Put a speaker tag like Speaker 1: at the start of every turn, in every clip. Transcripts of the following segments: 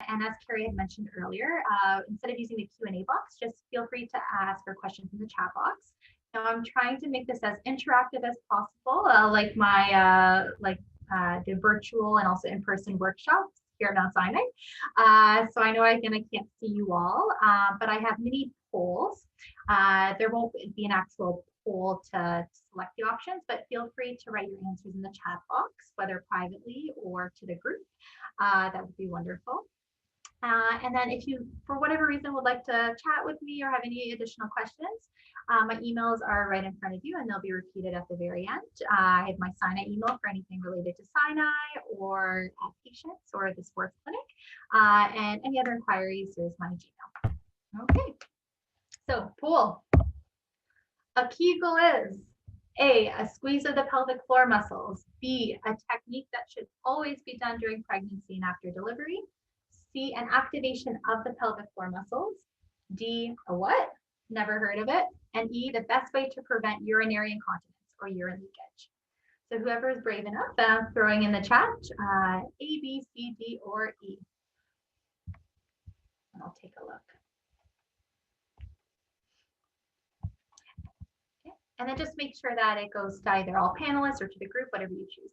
Speaker 1: And as Carrie had mentioned earlier, instead of using the Q&A box, just feel free to ask our questions in the chat box. Now I'm trying to make this as interactive as possible, like my the virtual and also in-person workshops here at Mount Sinai. So I know I can't see you all, but I have mini polls. There won't be an actual poll to select the options, but feel free to write your answers in the chat box, whether privately or to the group. That would be wonderful. And then if you, for whatever reason, would like to chat with me or have any additional questions, my emails are right in front of you and they'll be repeated at the very end. I have my Sinai email for anything related to Sinai or patients or the sports clinic. And any other inquiries, there's my Gmail. Okay, so pool. A Kegel is A, squeeze of the pelvic floor muscles. B, a technique that should always be done during pregnancy and after delivery. C, an activation of the pelvic floor muscles. D, a what? Never heard of it. And E, the best way to prevent urinary incontinence or urine leakage. So whoever is brave enough, throwing in the chat, A, B, C, D, or E. And I'll take a look. Okay. And then just make sure that it goes to either all panelists or to the group, whatever you choose.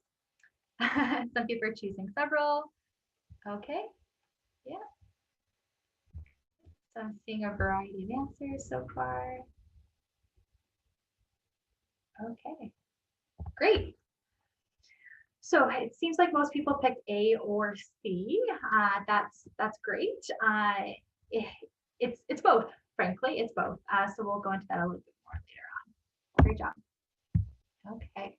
Speaker 1: Some people are choosing several. Okay. Yeah. So I'm seeing a variety of answers so far. Okay, great. So it seems like most people picked A or C. That's great. It's both, frankly, it's both. So we'll go into that a little bit more later on. Great job. Okay.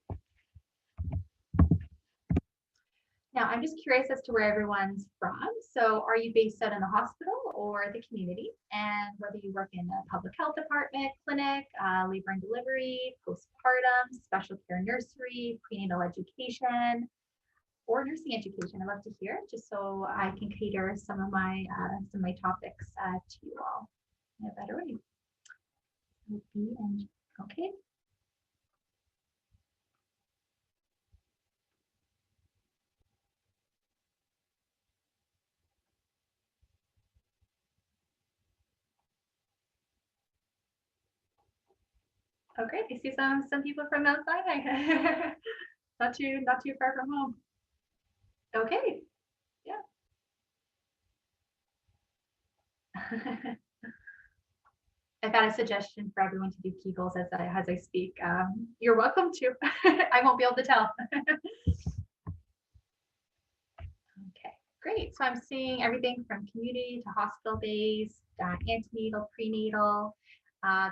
Speaker 1: Now, I'm just curious as to where everyone's from. So are you based out in the hospital or the community? And whether you work in a public health department, clinic, labor and delivery, postpartum, special care nursery, prenatal education, or nursing education. I'd love to hear, just so I can cater some of my topics to you all in a better way. Okay. Oh, great. I see some people from Mount Sinai. not too far from home. Okay. Yeah. I've got a suggestion for everyone to do Kegels as I speak. You're welcome to. I won't be able to tell. Okay, great. So I'm seeing everything from community to hospital-based, antenatal, prenatal.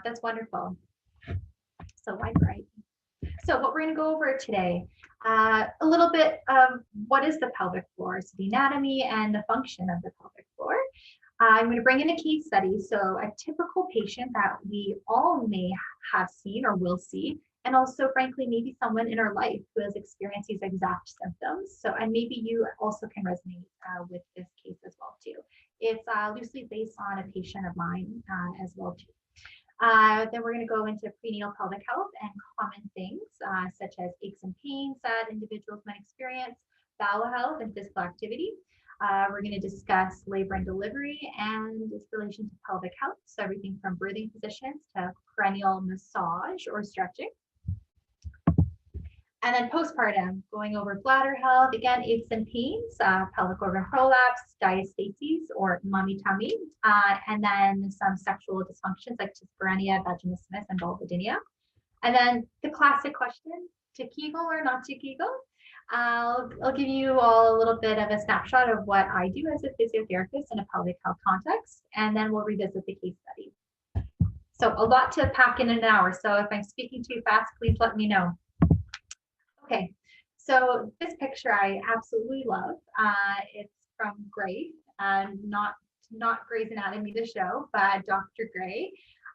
Speaker 1: That's wonderful. So wide variety. So what we're going to go over today, a little bit of what is the pelvic floor, so the anatomy and the function of the pelvic floor. I'm going to bring in a case study, so a typical patient that we all may have seen or will see, and also, frankly, maybe someone in our life who has experienced these exact symptoms. So, and maybe you also can resonate with this case as well too. It's loosely based on a patient of mine as well too. Then we're going to go into prenatal pelvic health and common things such as aches and pains that individuals might experience, bowel health and physical activity. We're going to discuss labor and delivery and its relation to pelvic health, so everything from breathing positions to perineal massage or stretching. And then postpartum, going over bladder health, again, aches and pains, pelvic organ prolapse, diastases or mummy tummy, and then some sexual dysfunctions like dyspareunia, vaginismus, and vulvodynia. And then the classic question, to Kegel or not to Kegel? I'll give you all a little bit of a snapshot of what I do as a physiotherapist in a pelvic health context, and then we'll revisit the case study. So a lot to pack in an hour, so if I'm speaking too fast, please let me know. Okay, so this picture I absolutely love. It's from Gray, not Grey's Anatomy the show, but Dr. Gray.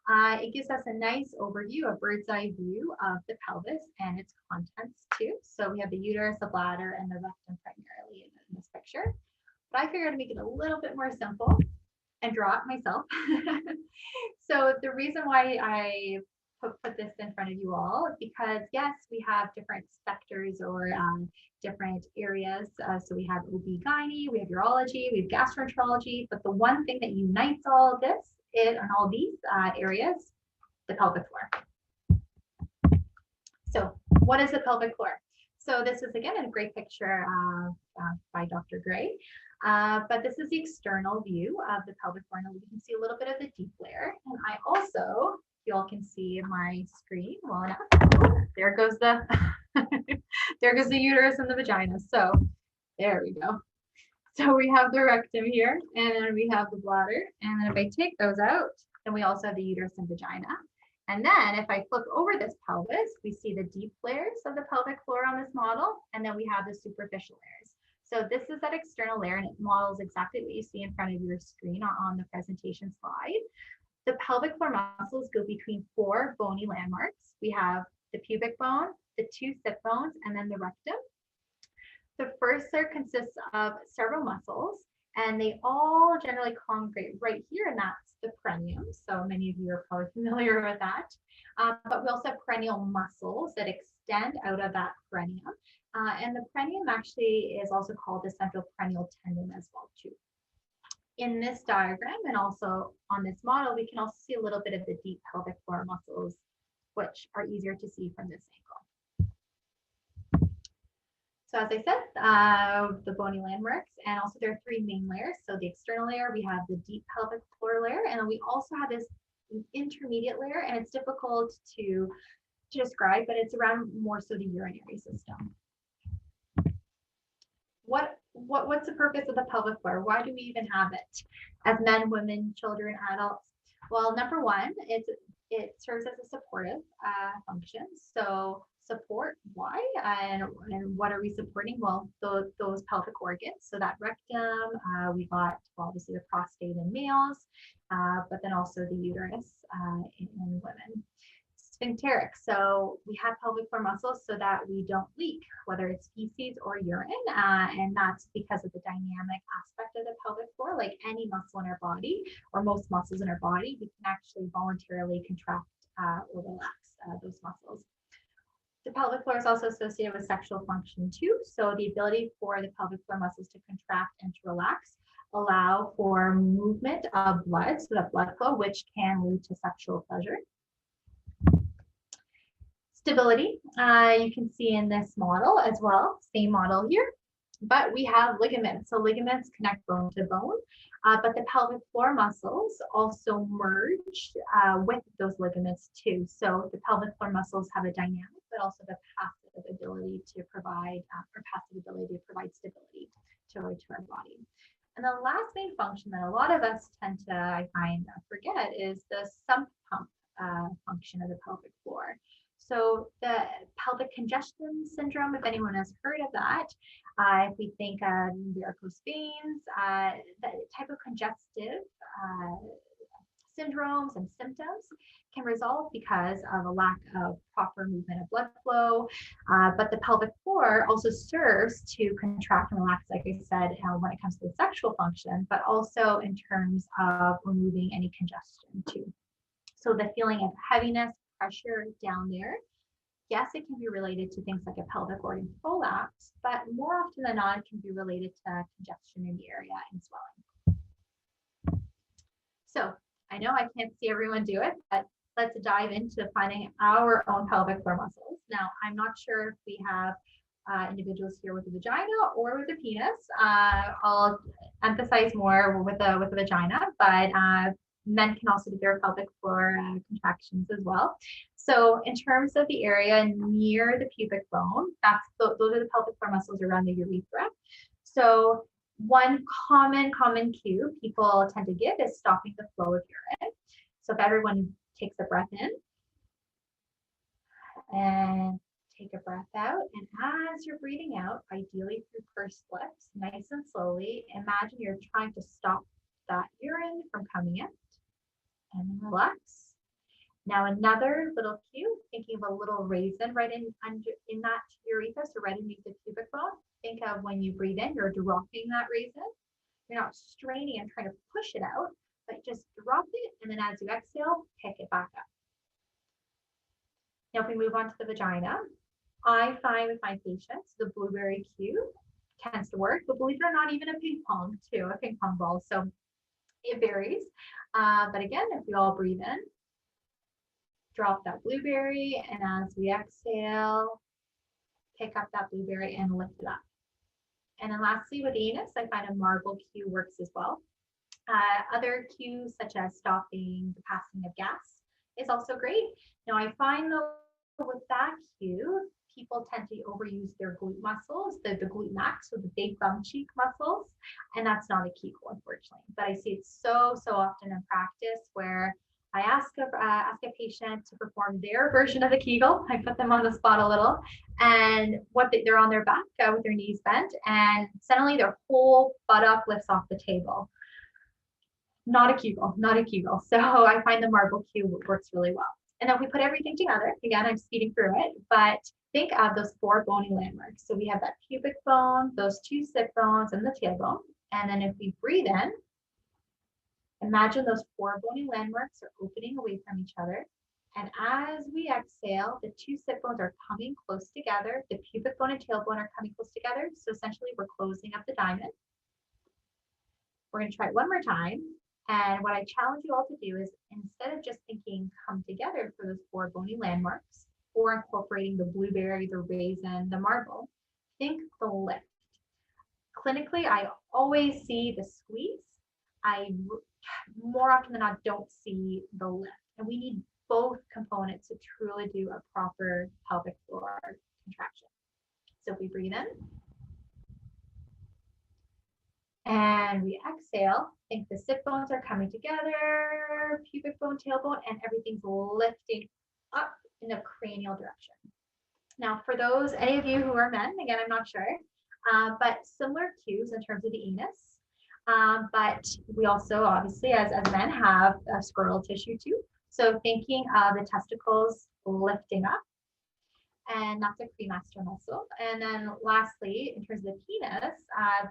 Speaker 1: It gives us a nice overview, a bird's eye view of the pelvis and its contents too. So we have the uterus, the bladder, and the rectum primarily in this picture. But I figured to make it a little bit more simple and draw it myself. So the reason why I put this in front of you all because yes, we have different sectors or different areas. So we have OB-GYN, we have urology, we have gastroenterology, but the one thing that unites all of this is, and all these areas, the pelvic floor. So what is the pelvic floor? So this is again a great picture by Dr. Gray. But this is the external view of the pelvic floor. And you can see a little bit of the deep layer. And I also, you all can see my screen well enough. There goes the there goes the uterus and the vagina. So there we go. So we have the rectum here, and then we have the bladder. And then if I take those out, then we also have the uterus and vagina. And then if I flip over this pelvis, we see the deep layers of the pelvic floor on this model, and then we have the superficial layers. So this is that external layer, and it models exactly what you see in front of your screen on the presentation slide. The pelvic floor muscles go between 4 bony landmarks. We have the pubic bone, the 2 sit bones, and then the rectum. The first layer consists of several muscles, and they all generally congregate right here, and that's the perineum. So many of you are probably familiar with that. But we also have perineal muscles that extend out of that perineum. And the perineum actually is also called the central perineal tendon as well too. In this diagram and also on this model, we can also see a little bit of the deep pelvic floor muscles, which are easier to see from this angle. So as I said, the bony landmarks, and also there are 3 main layers. So the external layer, we have the deep pelvic floor layer, and then we also have this intermediate layer, and it's difficult to describe, but it's around more so the urinary system. What's the purpose of the pelvic floor? Why do we even have it as men, women, children, adults? Well, number one, it serves as a supportive function. So support, why? And what are we supporting? Well, those pelvic organs. So that rectum, we got obviously the prostate in males, but then also the uterus in women. Sphincteric. So we have pelvic floor muscles so that we don't leak, whether it's feces or urine, and that's because of the dynamic aspect of the pelvic floor. Like any muscle in our body, or most muscles in our body, we can actually voluntarily contract or relax those muscles. The pelvic floor is also associated with sexual function too. So the ability for the pelvic floor muscles to contract and to relax allow for movement of blood, so that blood flow, which can lead to sexual pleasure. Stability, you can see in this model as well, same model here, but we have ligaments. So ligaments connect bone to bone, but the pelvic floor muscles also merge with those ligaments too. So the pelvic floor muscles have a dynamic, but also the passive ability to provide, stability to our body. And the last main function that a lot of us tend to, I find, forget is the sump pump function of the pelvic floor. So the pelvic congestion syndrome, if anyone has heard of that, if we think of varicose veins, that type of congestive syndromes and symptoms can resolve because of a lack of proper movement of blood flow. But the pelvic floor also serves to contract and relax, like I said, when it comes to the sexual function, but also in terms of removing any congestion too. So the feeling of heaviness, pressure down there, yes, it can be related to things like a pelvic organ prolapse, but more often than not, it can be related to congestion in the area and swelling. So I know I can't see everyone do it, but let's dive into finding our own pelvic floor muscles. Now, I'm not sure if we have individuals here with a vagina or with a penis. I'll emphasize more with the vagina, but men can also do their pelvic floor contractions as well. So in terms of the area near the pubic bone, those are the pelvic floor muscles around the urethra. So one common cue people tend to give is stopping the flow of urine. So if everyone takes a breath in and take a breath out, and as you're breathing out, ideally through pursed lips, nice and slowly, imagine you're trying to stop that urine from coming in. And relax. Now another little cue, thinking of a little raisin right in that urethra, so right underneath the pubic bone. Think of when you breathe in, you're dropping that raisin. You're not straining and trying to push it out, but just drop it, and then as you exhale, pick it back up. Now, if we move on to the vagina, I find with my patients, the blueberry cue tends to work, but believe it or not, even a ping pong too, a ping pong ball. So it varies. But again, if we all breathe in, drop that blueberry, and as we exhale, pick up that blueberry and lift it up. And then lastly, with the anus, I find a marble cue works as well. Other cues such as stopping the passing of gas is also great. Now I find though with that cue, people tend to overuse their glute muscles, the glute max, so the big bum cheek muscles, and that's not a Kegel, unfortunately. But I see it so often in practice where I ask a patient to perform their version of the Kegel. I put them on the spot a little, and they're on their back with their knees bent, and suddenly their whole buttock lifts off the table. Not a Kegel, not a Kegel. So I find the marble cue works really well. And then we put everything together. Again, I'm speeding through it, but think of those 4 bony landmarks. So we have that pubic bone, those 2 sit bones, and the tailbone. And then if we breathe in, imagine those 4 bony landmarks are opening away from each other. And as we exhale, the 2 sit bones are coming close together. The pubic bone and tailbone are coming close together. So essentially, we're closing up the diamond. We're going to try it one more time. And what I challenge you all to do is, instead of just thinking come together for those 4 bony landmarks or incorporating the blueberry, the raisin, the marble, think the lift. Clinically, I always see the squeeze. I more often than not don't see the lift. And we need both components to truly do a proper pelvic floor contraction. So if we breathe in, and we exhale, think the sit bones are coming together, pubic bone, tailbone, and everything's lifting up in a cranial direction. Now, for those, any of you who are men, again, I'm not sure, but similar cues in terms of the anus. But we also, obviously, as men, have scrotal tissue too. So thinking of the testicles lifting up, and that's a cremaster muscle. And then lastly, in terms of the penis,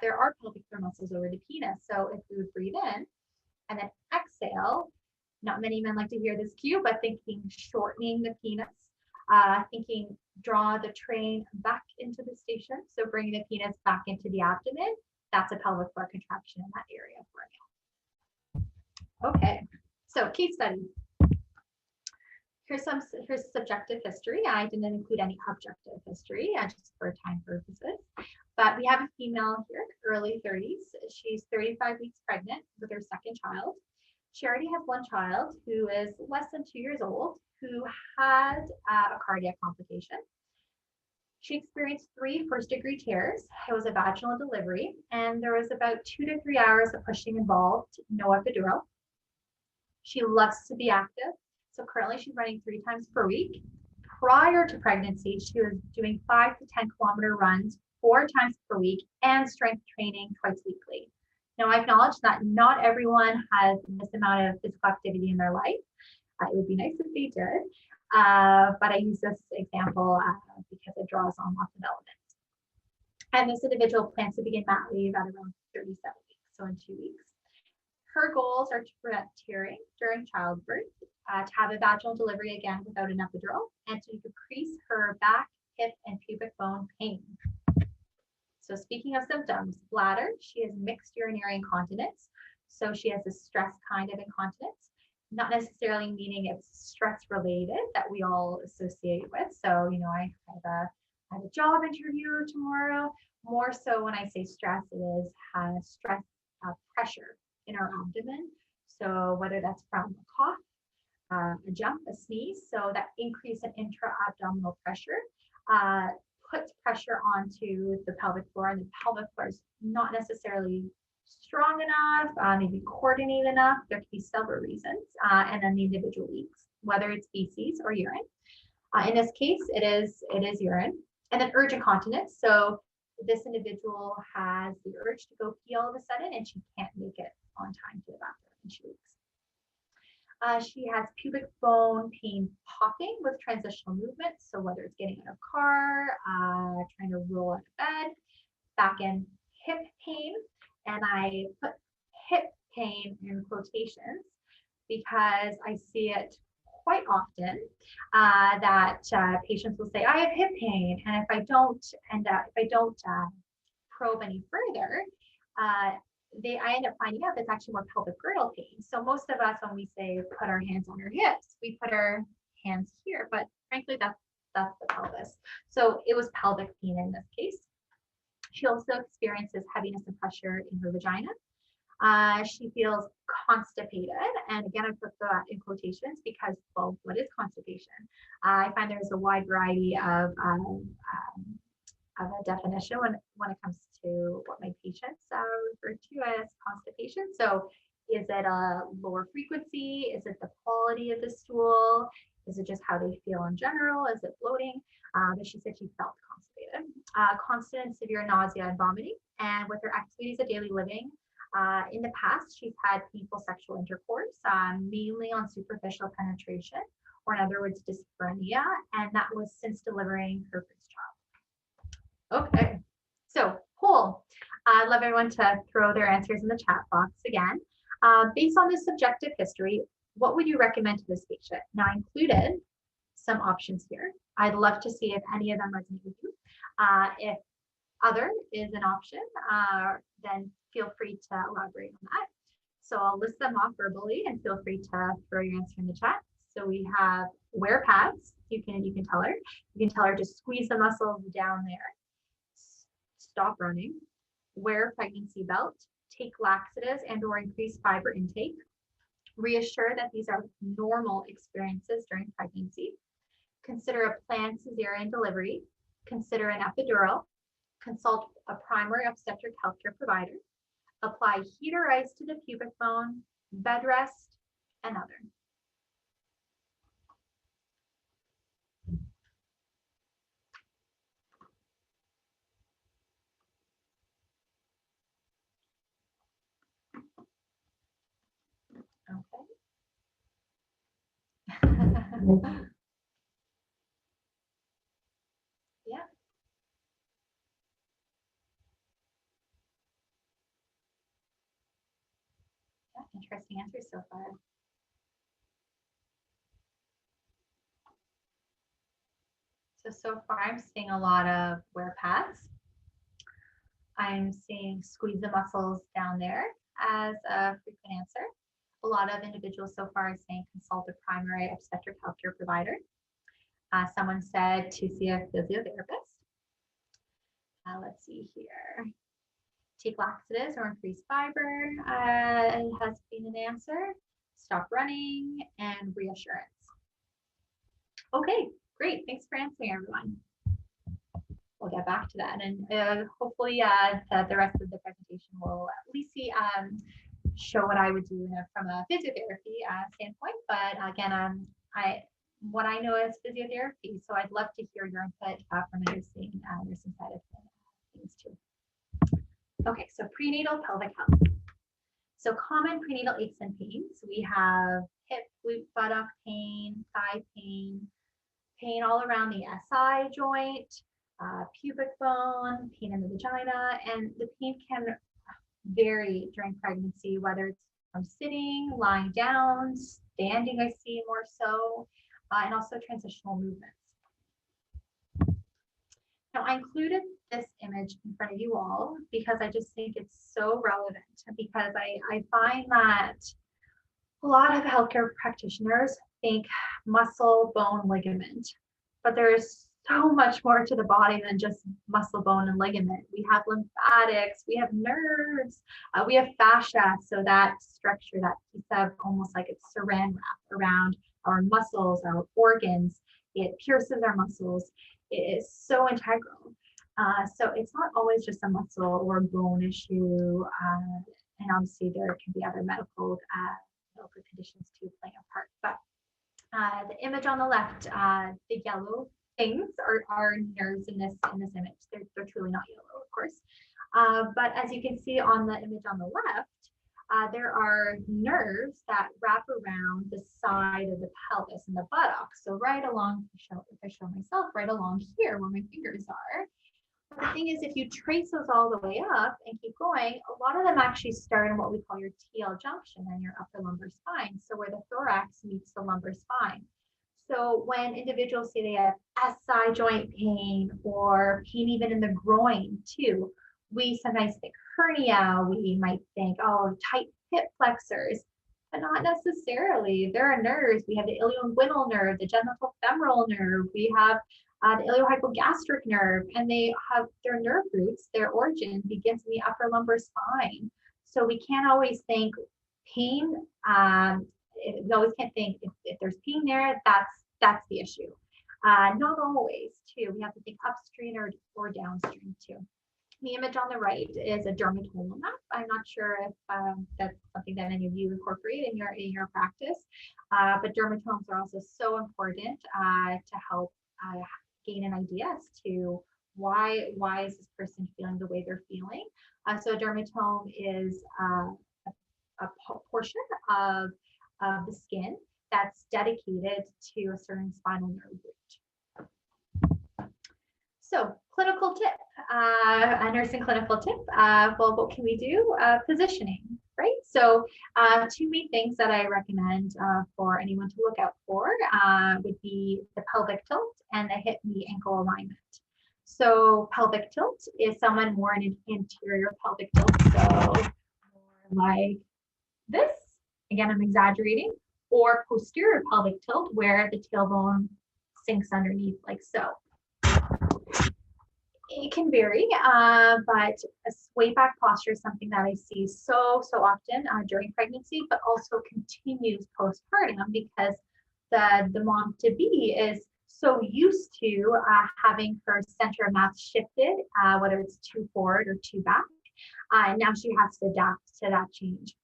Speaker 1: there are pelvic floor muscles over the penis. So if we would breathe in and then exhale, not many men like to hear this cue, but thinking shortening the penis, thinking draw the train back into the station. So bringing the penis back into the abdomen, that's a pelvic floor contraction in that area for a male. Okay, so case study. Here's subjective history. I didn't include any objective history, just for time purposes. But we have a female here, early 30s. She's 35 weeks pregnant with her 2nd child. She already has 1 child who is less than 2 years old, who had a cardiac complication. She experienced 3 first-degree tears. It was a vaginal delivery, and there was about 2 to 3 hours of pushing involved, no epidural. She loves to be active. So currently she's running 3 times per week. Prior to pregnancy, she was doing 5 to 10 kilometer runs 4 times per week and strength training twice weekly. Now I acknowledge that not everyone has this amount of physical activity in their life. It would be nice if they did, but I use this example because it draws on lots of elements. And this individual plans to begin mat leave at around 37 weeks, so in 2 weeks. Her goals are to prevent tearing during childbirth, to have a vaginal delivery again without an epidural, and to decrease her back, hip, and pubic bone pain. So speaking of symptoms, bladder, she has mixed urinary incontinence. So she has a stress kind of incontinence, not necessarily meaning it's stress related that we all associate with. So, you know, I have a job interview tomorrow. More so when I say stress, it is stress pressure in our abdomen. So whether that's from a cough, a jump, a sneeze, so that increase in intra-abdominal pressure puts pressure onto the pelvic floor, and the pelvic floor is not necessarily strong enough, maybe coordinated enough. There could be several reasons, and then the individual leaks, whether it's feces or urine. In this case, it is urine. And then urge incontinence. So this individual has the urge to go pee all of a sudden, and she can't make it on time to the bathroom, and she leaks. She has pubic bone pain popping with transitional movement. So whether it's getting out of car, trying to roll out of bed, back end hip pain. And I put hip pain in quotations because I see it quite often that patients will say, I have hip pain, and if I don't probe any further, I end up finding out that's actually more pelvic girdle pain. So most of us, when we say put our hands on our hips, we put our hands here, but frankly, that's the pelvis. So it was pelvic pain in this case. She also experiences heaviness and pressure in her vagina. She feels constipated, and again, I put that in quotations because, well, what is constipation? I find there's a wide variety of a definition when it comes to what my patients refer to as constipation. So is it a lower frequency? Is it the quality of the stool? Is it just how they feel in general? Is it bloating? But she said she felt constipated. Constant and severe nausea and vomiting. And with her activities of daily living, in the past, she's had painful sexual intercourse, mainly on superficial penetration, or in other words, dyspareunia, and that was since delivering her first child. Okay, so poll. I'd love everyone to throw their answers in the chat box again. Based on this subjective history, what would you recommend to this patient? Now, I included some options here. I'd love to see if any of them resonate with you. If other is an option, then feel free to elaborate on that. So I'll list them off verbally and feel free to throw your answer in the chat. So we have wear pads. You can tell her. You can tell her to squeeze the muscles down there. Stop running. Wear a pregnancy belt. Take laxatives and or increase fiber intake. Reassure that these are normal experiences during pregnancy. Consider a planned cesarean delivery. Consider an epidural. Consult a primary obstetric healthcare provider. Apply heat or ice to the pubic bone, bed rest, and other. Okay. Yeah. Interesting answers so far. So far I'm seeing a lot of wear pads. I'm seeing squeeze the muscles down there as a frequent answer. A lot of individuals so far are saying consult a primary obstetric healthcare provider. Someone said to see a physiotherapist. Let's see here. Take laxatives or increase fiber has been an answer. Stop running and reassurance. Okay, great. Thanks for answering, everyone. We'll get back to that, and hopefully the rest of the presentation will at least see show what I would do from a physiotherapy standpoint. But again, what I know is physiotherapy, so I'd love to hear your input from a nursing side of things too. Okay, so prenatal pelvic health. So common prenatal aches and pains. We have hip, glute, buttock pain, thigh pain, pain all around the SI joint, pubic bone, pain in the vagina, and the pain can vary during pregnancy, whether it's from sitting, lying down, standing, I see more so, and also transitional movements. Now, I included this image in front of you all because I just think it's so relevant, because I find that a lot of healthcare practitioners think muscle, bone, ligament, but there's so much more to the body than just muscle, bone, and ligament. We have lymphatics, we have nerves, we have fascia, so that structure, that piece of almost like it's saran wrap around our muscles, our organs, it pierces our muscles. It is so integral. So it's not always just a muscle or bone issue, and obviously there can be other medical conditions too playing a part. But the image on the left, the yellow things are nerves in this image. They're truly not yellow, of course. But as you can see on the image on the left, there are nerves that wrap around the side of the pelvis and the buttocks. So right along, if I show myself, right along here where my fingers are, The thing is, if you trace those all the way up and keep going, a lot of them actually start in what we call your TL junction and your upper lumbar spine. So where the thorax meets the lumbar spine. So when individuals say they have SI joint pain or pain even in the groin too, we sometimes think hernia, we might think, oh, tight hip flexors, but not necessarily. There are nerves. We have the ilioinguinal nerve, the genitofemoral nerve, we have the iliohypogastric nerve, and they have their nerve roots, their origin begins in the upper lumbar spine. So we can't always think pain. We always can't think if there's pain there, that's the issue. Not always, too. We have to think upstream or downstream too. The image on the right is a dermatoma map. I'm not sure if that's something that any of you incorporate in your practice, but dermatomes are also so important to help gain an idea as to why is this person feeling the way they're feeling. So a dermatome is a portion of the skin that's dedicated to a certain spinal nerve root. So clinical tip, a nursing clinical tip. Well, what can we do? Positioning, right? So two main things that I recommend for anyone to look out for would be the pelvic tilt and the hip knee ankle alignment. So pelvic tilt is someone more in an anterior pelvic tilt, so more like this. Again, I'm exaggerating. Or posterior pelvic tilt, where the tailbone sinks underneath like so. It can vary, but a sway back posture is something that I see so often during pregnancy, but also continues postpartum because the mom to be is so used to having her center of mass shifted, whether it's too forward or too back. Now she has to adapt to that change.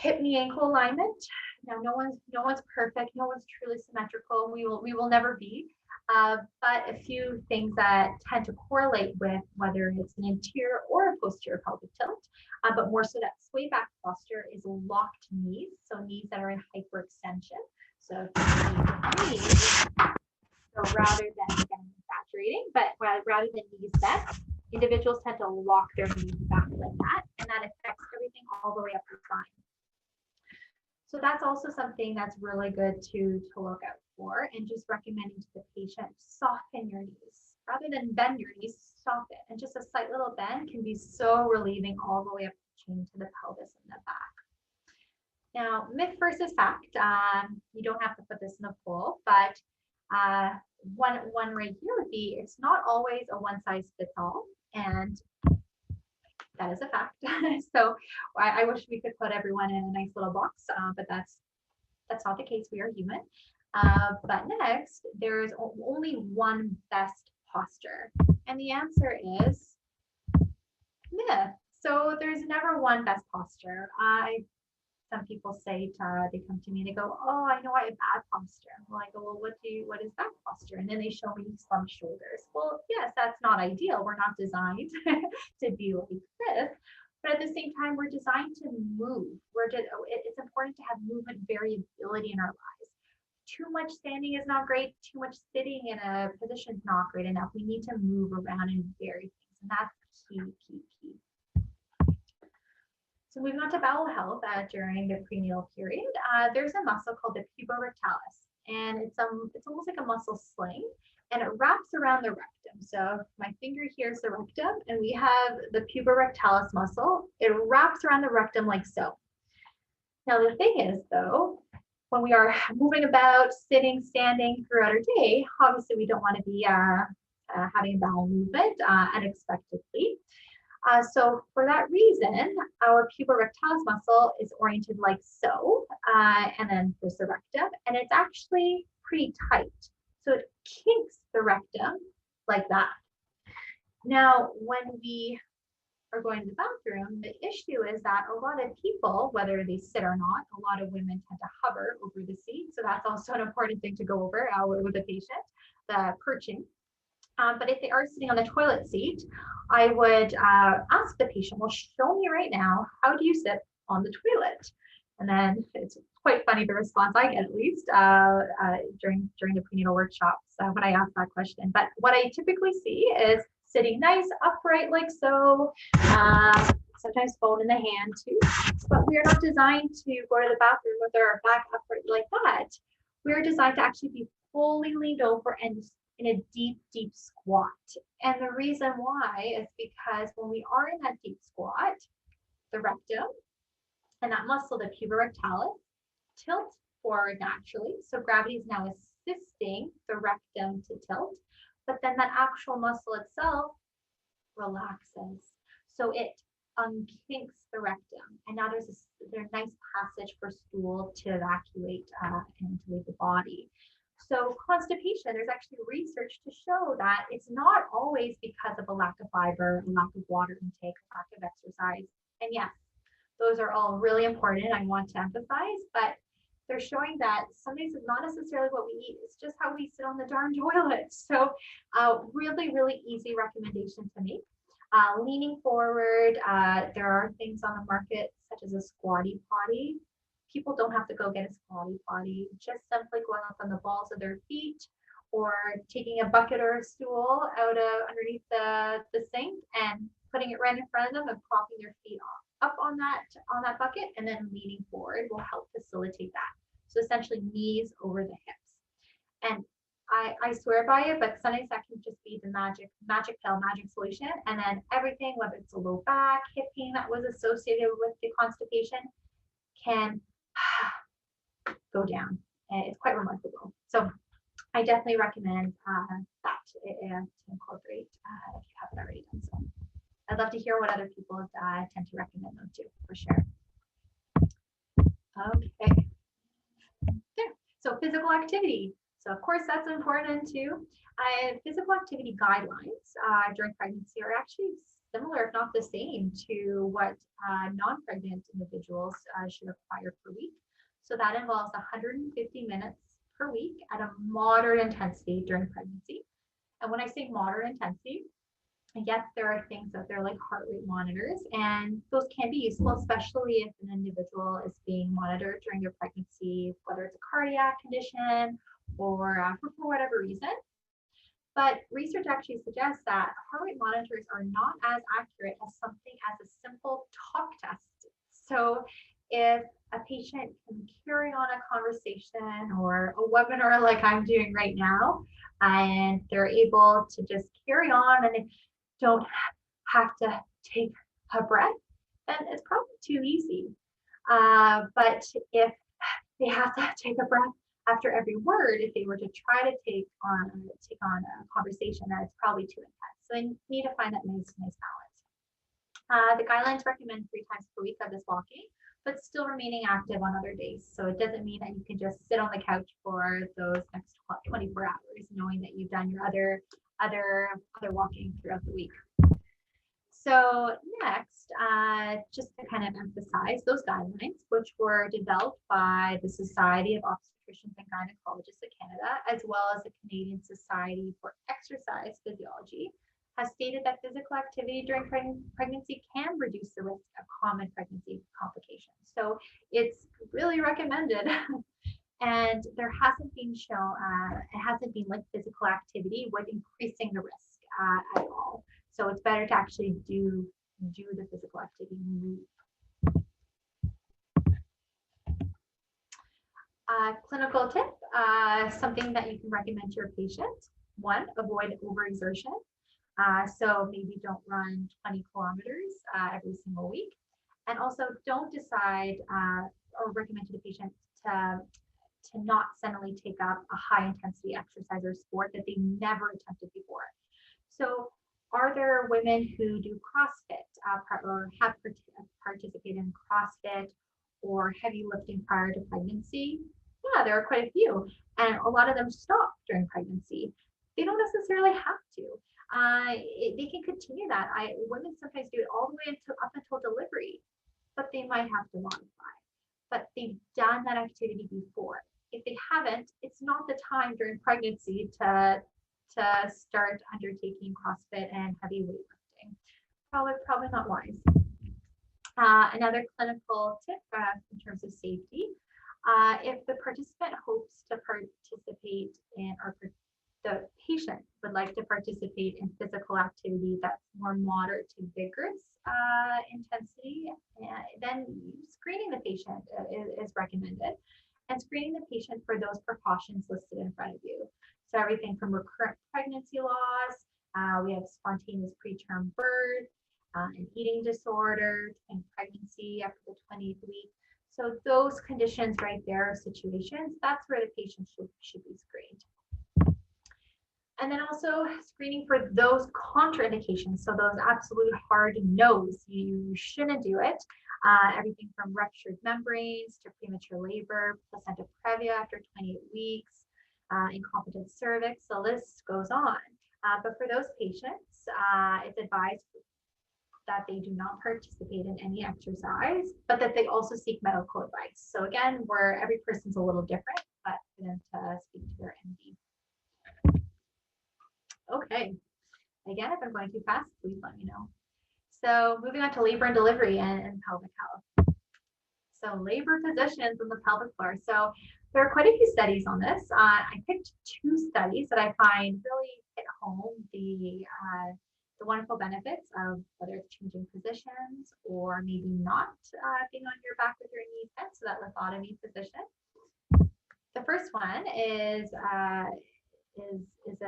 Speaker 1: Hip knee ankle alignment. Now no one's perfect, no one's truly symmetrical. We will never be. But a few things that tend to correlate with whether it's an anterior or a posterior pelvic tilt, but more so that sway back posture is locked knees, so knees that are in hyperextension. So knees, so rather than exaggerating, but rather than knees bent, individuals tend to lock their knees back like that, and that affects everything all the way up the spine. So that's also something that's really good to look out for, and just recommending to the patient, soften your knees. Rather than bend your knees, soften. And just a slight little bend can be so relieving all the way up the chain to the pelvis and the back. Now, myth versus fact, you don't have to put this in a poll, but one right here would be, it's not always a one size fits all, and that is a fact. So I wish we could put everyone in a nice little box, but that's not the case. We are human. But next, there is only one best posture, and the answer is myth. So there's never one best posture. Some people say they come to me and they go, oh, I know I have bad posture. Well, I go, well, what is that posture? And then they show me slumped shoulders. Well, yes, that's not ideal. We're not designed to be like this, but at the same time, we're designed to move. It's important to have movement variability in our lives. Too much standing is not great. Too much sitting in a position is not great enough. We need to move around and vary things, and that's key. So moving on to bowel health during the prenatal period, there's a muscle called the puborectalis, and it's almost like a muscle sling, and it wraps around the rectum. So my finger here is the rectum, and we have the puborectalis muscle. It wraps around the rectum like so. Now the thing is, though, when we are moving about, sitting, standing throughout our day, obviously we don't want to be having bowel movement unexpectedly. So for that reason, our puborectalis muscle is oriented like so, and then there's the rectum, and it's actually pretty tight. So it kinks the rectum like that. Now, when we are going to the bathroom, the issue is that a lot of people, whether they sit or not, a lot of women tend to hover over the seat. So that's also an important thing to go over with the patient, the perching. But if they are sitting on the toilet seat, I would ask the patient, well, show me right now, how do you sit on the toilet? And then it's quite funny, the response I get, at least during the prenatal workshops when I ask that question. But what I typically see is sitting nice, upright like so. Sometimes phone in the hand too. But we are not designed to go to the bathroom with our back upright like that. We are designed to actually be fully leaned over and in a deep, deep squat. And the reason why is because when we are in that deep squat, the rectum and that muscle, the puborectalis, tilt forward naturally. So gravity is now assisting the rectum to tilt, but then that actual muscle itself relaxes. So it unkinks the rectum. And now there's a nice passage for stool to evacuate and to leave the body. So constipation, there's actually research to show that it's not always because of a lack of fiber, lack of water intake, lack of exercise. And yes, those are all really important, I want to emphasize, but they're showing that sometimes it's not necessarily what we eat, it's just how we sit on the darn toilet. So really, really easy recommendation to make. Leaning forward, there are things on the market such as a squatty potty. People don't have to go get a squatty potty, just simply going up on the balls of their feet or taking a bucket or a stool out of underneath the sink and putting it right in front of them and propping their feet up on that bucket and then leaning forward will help facilitate that. So essentially knees over the hips. And I swear by it, but sometimes that can just be the magic pill, magic solution. And then everything, whether it's a low back, hip pain that was associated with the constipation, can go down. And it's quite remarkable. So I definitely recommend that to incorporate if you haven't already done so. I'd love to hear what other people tend to recommend them too, for sure. Okay. There. So physical activity. So of course that's important too. Physical activity guidelines during pregnancy are actually similar, if not the same, to what non-pregnant individuals should require per week. So that involves 150 minutes per week at a moderate intensity during pregnancy. And when I say moderate intensity, yes, there are things out there like heart rate monitors, and those can be useful, especially if an individual is being monitored during their pregnancy, whether it's a cardiac condition or for whatever reason. But research actually suggests that heart rate monitors are not as accurate as something as a simple talk test. So if a patient can carry on a conversation or a webinar like I'm doing right now, and they're able to just carry on and don't have to take a breath, then it's probably too easy. But if they have to take a breath after every word, if they were to try to take on a conversation, that it's probably too intense. So they need to find that nice balance. The guidelines recommend 3 times per week of this walking, but still remaining active on other days. So it doesn't mean that you can just sit on the couch for those next 24 hours, knowing that you've done your other walking throughout the week. So next, just to kind of emphasize those guidelines, which were developed by the Society of Obstetricians and Gynecologists of Canada, as well as the Canadian Society for Exercise Physiology, has stated that physical activity during pregnancy can reduce the risk of common pregnancy complications. So it's really recommended. And there hasn't been shown, it hasn't been linked physical activity with increasing the risk at all. So it's better to actually do the physical activity, move. Clinical tip, something that you can recommend to your patient. 1, avoid overexertion. So maybe don't run 20 kilometers every single week. And also don't decide or recommend to the patient to not suddenly take up a high intensity exercise or sport that they never attempted before. So are there women who do CrossFit or have participated in CrossFit or heavy lifting prior to pregnancy? Yeah, there are quite a few. And a lot of them stop during pregnancy. They don't necessarily have to. They can continue that. Women sometimes do it all the way up until delivery, but they might have to modify. But they've done that activity before. If they haven't, it's not the time during pregnancy to start undertaking CrossFit and heavy weightlifting. Probably not wise. Another clinical tip in terms of safety, if the participant hopes to participate in or the patient would like to participate in physical activity that's more moderate to vigorous intensity, then screening the patient is recommended, and screening the patient for those precautions listed in front of you. So everything from recurrent pregnancy loss, we have spontaneous preterm birth, an eating disorder, and pregnancy after the 20th week. So those conditions right there are situations, that's where the patient should be screened. And then also screening for those contraindications. So those absolute hard no's, you shouldn't do it. Everything from ruptured membranes to premature labor, placenta previa after 28 weeks, incompetent cervix, the list goes on. But for those patients, it's advised that they do not participate in any exercise, but that they also seek medical advice. So again, where every person's a little different, but for them to speak to their MD. Okay, again, if I'm going too fast, please let me know. So moving on to labor and delivery and pelvic health. So labor positions in the pelvic floor. So there are quite a few studies on this. I picked 2 studies that I find really hit home the wonderful benefits of whether it's changing positions or maybe not being on your back with your knees bent, so that lithotomy position. The first one is a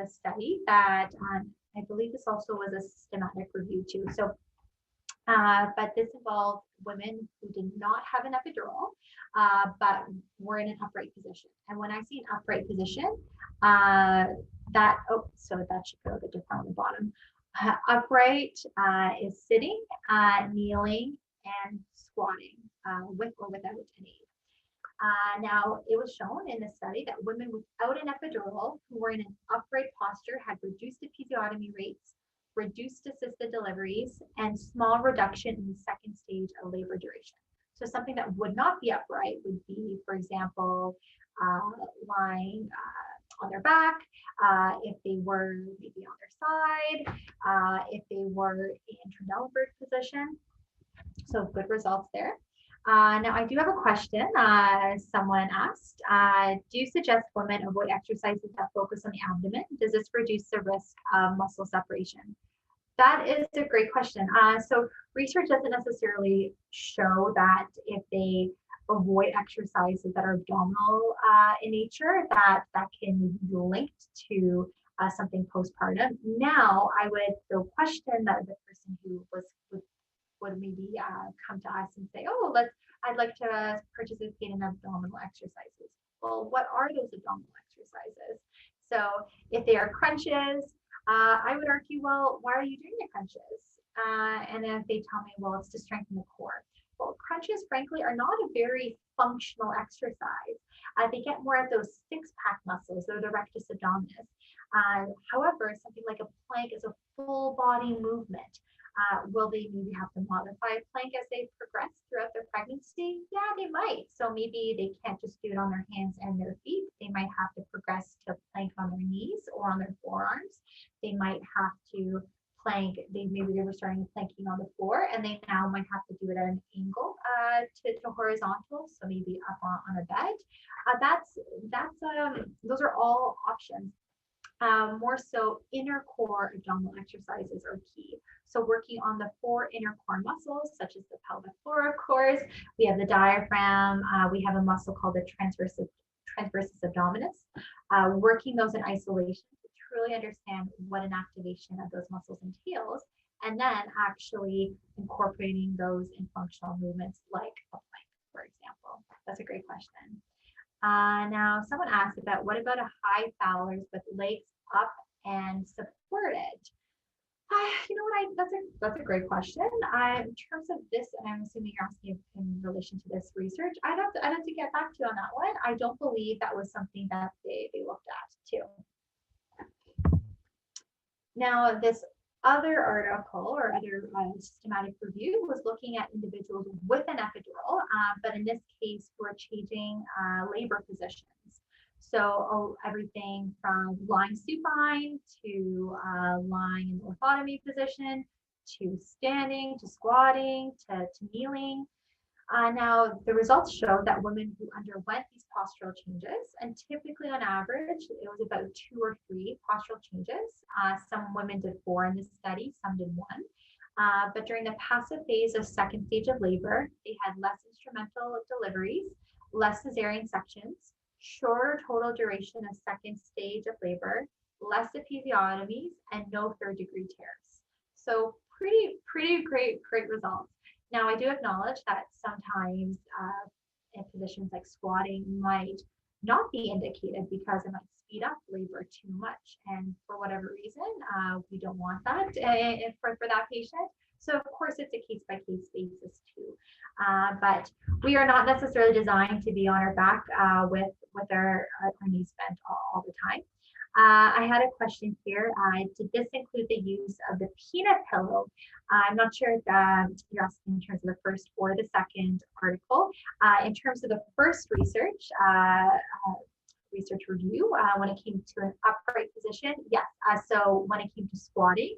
Speaker 1: study that I believe this also was a systematic review too. So, but this involved women who did not have an epidural, but were in an upright position. And when I see an upright position, so that should go a bit different on the bottom. Upright is sitting, kneeling, and squatting with or without an aid. Now, it was shown in the study that women without an epidural who were in an upright posture had reduced episiotomy rates, reduced assisted deliveries, and small reduction in the second stage of labor duration. So something that would not be upright would be, for example, lying on their back, if they were maybe on their side, if they were in Maternal birth position. So good results there. Now I do have a question. Someone asked, do you suggest women avoid exercises that focus on the abdomen? Does this reduce the risk of muscle separation? That is a great question. So research doesn't necessarily show that if they avoid exercises that are abdominal in nature, that can be linked to something postpartum. Now, I would still question that the person who would maybe come to us and say, oh, I'd like to participate in abdominal exercises. Well, what are those abdominal exercises? So if they are crunches, I would argue, well, why are you doing the crunches? And then if they tell me, well, it's to strengthen the core. Well, crunches, frankly, are not a very functional exercise. They get more at those six-pack muscles, or the rectus abdominis. However, something like a plank is a full body movement. Will they maybe have to modify a plank as they progress throughout their pregnancy? Yeah, they might. So maybe they can't just do it on their hands and their feet. They might have to progress to plank on their knees or on their forearms. They might have to plank, maybe they were starting planking on the floor, and they now might have to do it at an angle to horizontal, so maybe up on a bed. Those are all options. More so, inner core abdominal exercises are key. So working on the 4 inner core muscles, such as the pelvic floor, of course. We have the diaphragm. We have a muscle called the transversus abdominis. Working those in isolation to truly understand what an activation of those muscles entails, and then actually incorporating those in functional movements like a plank, for example. That's a great question. Now, someone asked about what about a high Fowler's with legs up and supported? You know what? That's a great question. In terms of this, and I'm assuming you're asking in relation to this research, I'd have to get back to you on that one. I don't believe that was something that they looked at too. Now, this other article or other systematic review was looking at individuals with an epidural, but in this case, who are changing labor positions. So everything from lying supine to lying in the lithotomy position, to standing, to squatting, to kneeling. Now, the results show that women who underwent these postural changes, and typically on average, it was about 2 or 3 postural changes. Some women did 4 in this study, some did 1. But during the passive phase of second stage of labor, they had less instrumental deliveries, less cesarean sections, shorter total duration of second stage of labor, less episiotomies, and no third degree tears. So pretty great results. Now, I do acknowledge that sometimes in positions like squatting might not be indicated because it might speed up labor too much. And for whatever reason, we don't want that for that patient. So of course, it's a case-by-case basis too. But we are not necessarily designed to be on our back with our knees bent all the time. I had a question here. Did this include the use of the peanut pillow? I'm not sure if you're asking in terms of the first or the second article. In terms of the first research review, when it came to an upright position, yes. So when it came to squatting,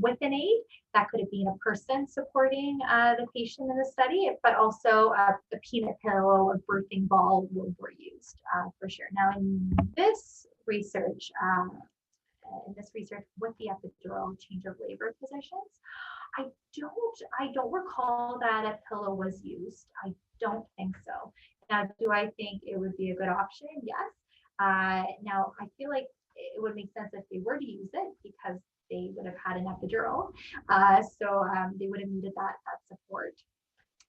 Speaker 1: with an aid, that could have been a person supporting the patient in the study, but also the peanut pillow or birthing ball were used for sure. Now in this research with the epidural change of labor positions, I don't recall that a pillow was used. I don't think so. Now, do I think it would be a good option? Yes. Now, I feel like it would make sense if they were to use it because they would have had an epidural. So they would have needed that support.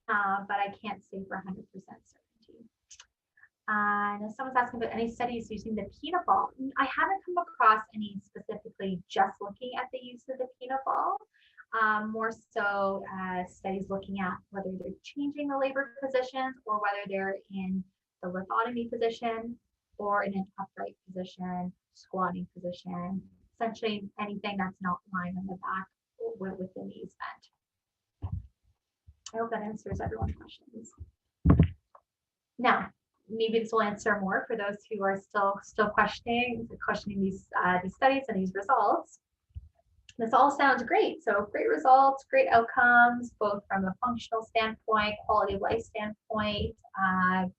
Speaker 1: But I can't say for 100% certainty. Now someone's asking about any studies using the peanut ball. I haven't come across any specifically just looking at the use of the peanut ball. More so studies looking at whether they're changing the labor positions or whether they're in the lithotomy position or in an upright position, squatting position, essentially anything that's not lying on the back with the knees bent. I hope that answers everyone's questions. Now, maybe this will answer more for those who are still questioning these studies and these results. This all sounds great. So great results, great outcomes, both from a functional standpoint, quality of life standpoint,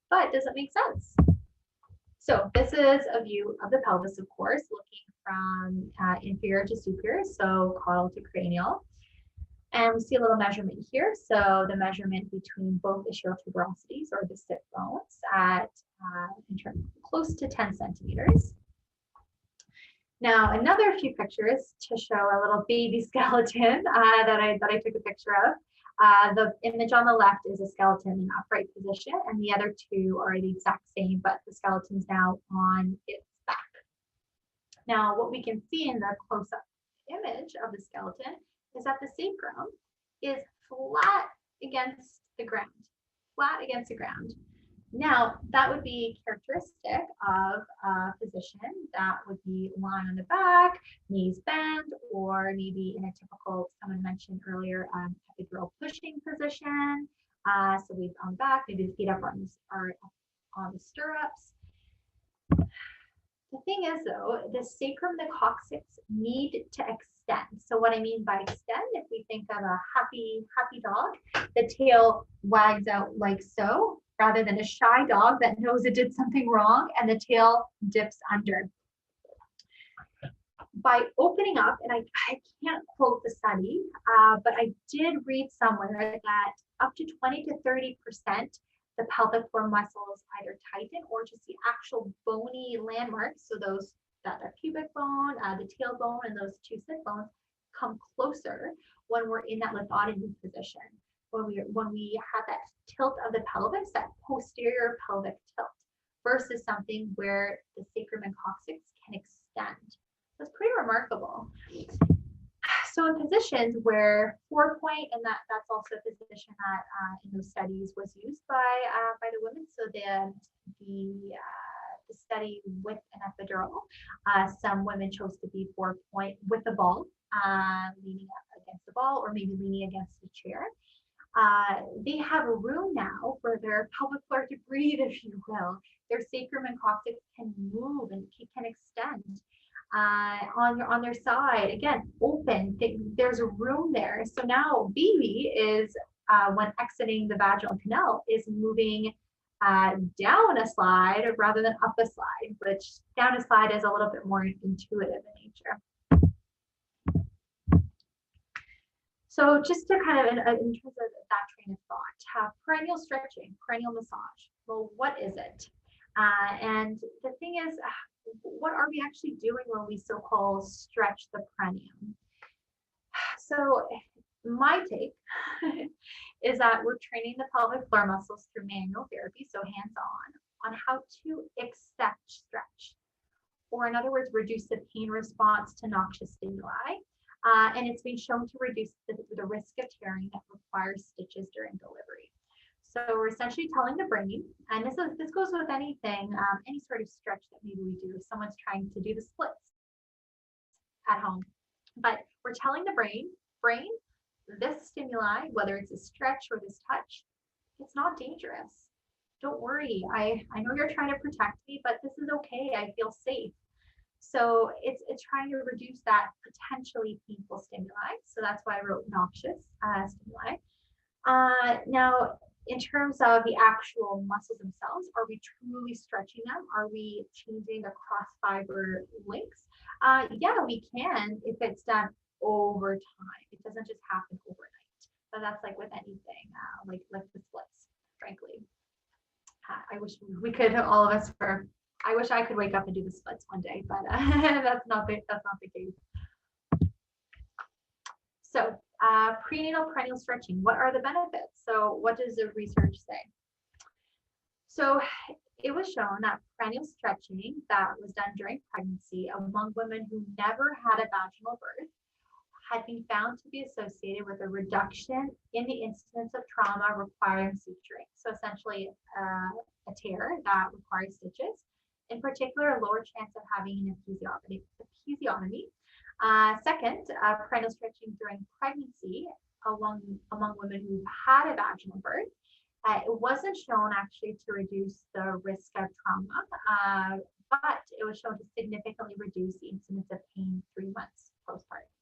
Speaker 1: but does it make sense? So this is a view of the pelvis, of course, looking from inferior to superior, so caudal to cranial. And we see a little measurement here. So the measurement between both ischial tuberosities or the sit bones at close to 10 centimeters. Now, another few pictures to show a little baby skeleton that I took a picture of. The image on the left is a skeleton in upright position, and the other two are the exact same, but the skeleton is now on its back. Now, what we can see in the close-up image of the skeleton is that the sacrum is flat against the ground, Now, that would be characteristic of a physician that would be lying on the back, knees bent, or maybe in a typical, someone mentioned earlier, epidural pushing position. So we'd on the back, maybe the feet up on the stirrups. The thing is, though, the sacrum, the coccyx need to extend. So what I mean by extend, if we think of a happy dog, the tail wags out like so, rather than a shy dog that knows it did something wrong and the tail dips under. By opening up, and I can't quote the study, but I did read somewhere that up to 20 to 30% the pelvic floor muscles either tighten or just the actual bony landmarks, so those that are pubic bone, the tailbone, and those two sit bones come closer when we're in that lithotomy position. When we have that tilt of the pelvis, that posterior pelvic tilt, versus something where the sacrum and coccyx can extend. That's pretty remarkable. So in positions where 4-point, and that's also a position that in those studies was used by the women. So the study with an epidural, some women chose to be 4-point with the ball, leaning up against the ball, or maybe leaning against the chair. They have a room now for their pelvic floor to breathe, if you will. Their sacrum and coccyx can move and can extend on their side. Again, open. There's a room there. So now baby is when exiting the vaginal canal is moving down a slide rather than up a slide, which down a slide is a little bit more intuitive in nature. So just to kind of, in terms of that train of thought, perennial stretching, perennial massage. Well, what is it? And the thing is, what are we actually doing when we so-called stretch the perineum? So my take is that we're training the pelvic floor muscles through manual therapy, so hands-on, on how to accept stretch, or in other words, reduce the pain response to noxious stimuli. And it's been shown to reduce the risk of tearing that requires stitches during delivery. So we're essentially telling the brain, and this goes with anything, any sort of stretch that maybe we do. If someone's trying to do the splits at home, but we're telling the brain, this stimuli, whether it's a stretch or this touch, it's not dangerous. Don't worry. I know you're trying to protect me, but this is okay. I feel safe. So it's trying to reduce that potentially painful stimuli. So that's why I wrote noxious stimuli. Now, in terms of the actual muscles themselves, are we truly stretching them? Are we changing the cross fiber links? Yeah, we can if it's done over time. It doesn't just happen overnight. So that's like with anything, like the splits, frankly. I wish we could, all of us, I wish I could wake up and do the splits one day, but that's not the case. So prenatal perennial stretching, what are the benefits? So what does the research say? So it was shown that perennial stretching that was done during pregnancy among women who never had a vaginal birth had been found to be associated with a reduction in the incidence of trauma requiring suturing. So essentially a tear that requires stitches, in particular, a lower chance of having an episiotomy. Second, perennial stretching during pregnancy among women who've had a vaginal birth. It wasn't shown actually to reduce the risk of trauma, but it was shown to significantly reduce the incidence of pain 3 months postpartum.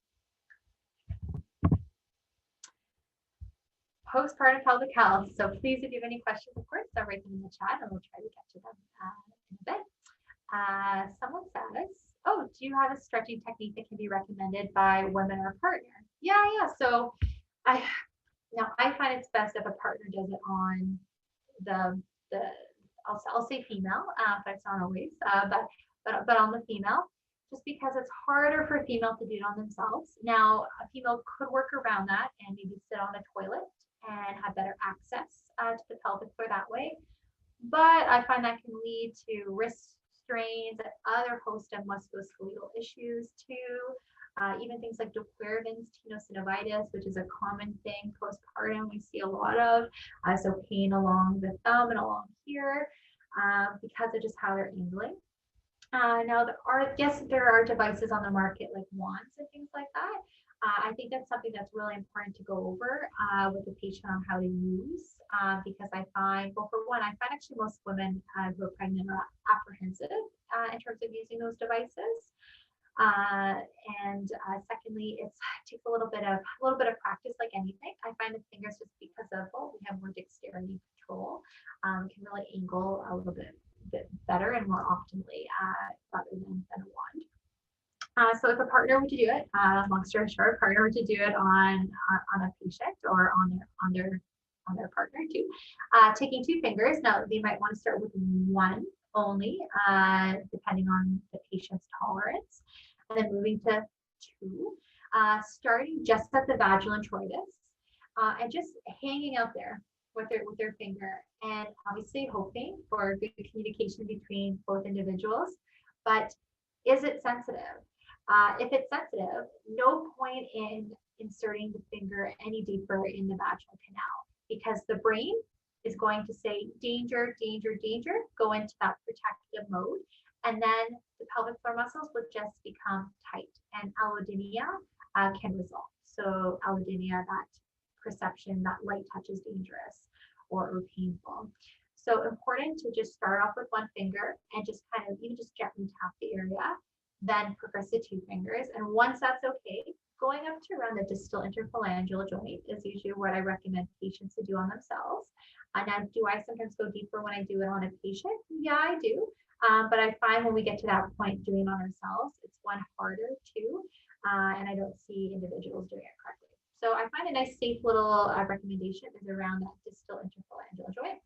Speaker 1: Postpartum pelvic health. So please, if you have any questions, of course, write them in the chat and we'll try to get to them in a bit. Someone says, oh, do you have a stretching technique that can be recommended by women or partner? Yeah. So I find it's best if a partner does it on the I'll say female, but it's not always, but on the female, just because it's harder for a female to do it on themselves. Now, a female could work around that and maybe sit on a toilet and have better access to the pelvic floor that way. But I find that can lead to wrist strains and other host of musculoskeletal issues too. Even things like de Quervain's tenosynovitis, which is a common thing postpartum, we see a lot of. So pain along the thumb and along here because of just how they're angling. Now, there are devices on the market like wands and things like that. I think that's something that's really important to go over with the patient on how to use, because I find, well, for one, I find actually most women who are pregnant are apprehensive in terms of using those devices. And secondly, it takes a little bit of practice, like anything. I find the fingers, just because of, we have more dexterity control, can really angle a little bit better and more optimally rather than a wand. So if a partner were to do it, long story short, partner were to do it on a patient or on their partner too, taking 2 fingers. Now they might want to start with 1 only, depending on the patient's tolerance, and then moving to 2, starting just at the vaginal introitus, and just hanging out there with their finger, and obviously hoping for good communication between both individuals. But is it sensitive? If it's sensitive, no point in inserting the finger any deeper in the vaginal canal, because the brain is going to say danger, danger, danger, go into that protective mode, and then the pelvic floor muscles will just become tight, and allodynia can result. So allodynia, that perception that light touch is dangerous or painful. So important to just start off with 1 finger and just kind of even just gently tap the area, then progress to 2 fingers. And once that's okay, Going up to around the distal interphalangeal joint is usually what I recommend patients to do on themselves. Now, do I sometimes go deeper when I do it on a patient? Yeah, I do. But I find when we get to that point doing it on ourselves, it's one harder too. And I don't see individuals doing it correctly. So I find a nice safe little recommendation is around that distal interphalangeal joint.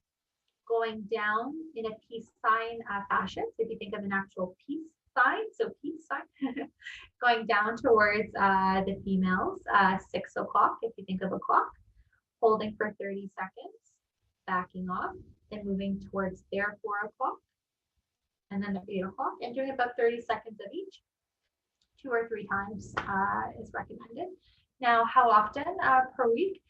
Speaker 1: Going down in a peace sign fashion. So if you think of an actual peace sign, so peace sign, going down towards the females, 6 o'clock, if you think of a clock, holding for 30 seconds, backing off, then moving towards their 4 o'clock, and then the 8 o'clock, and doing about 30 seconds of each, 2 or 3 times is recommended. Now, how often per week?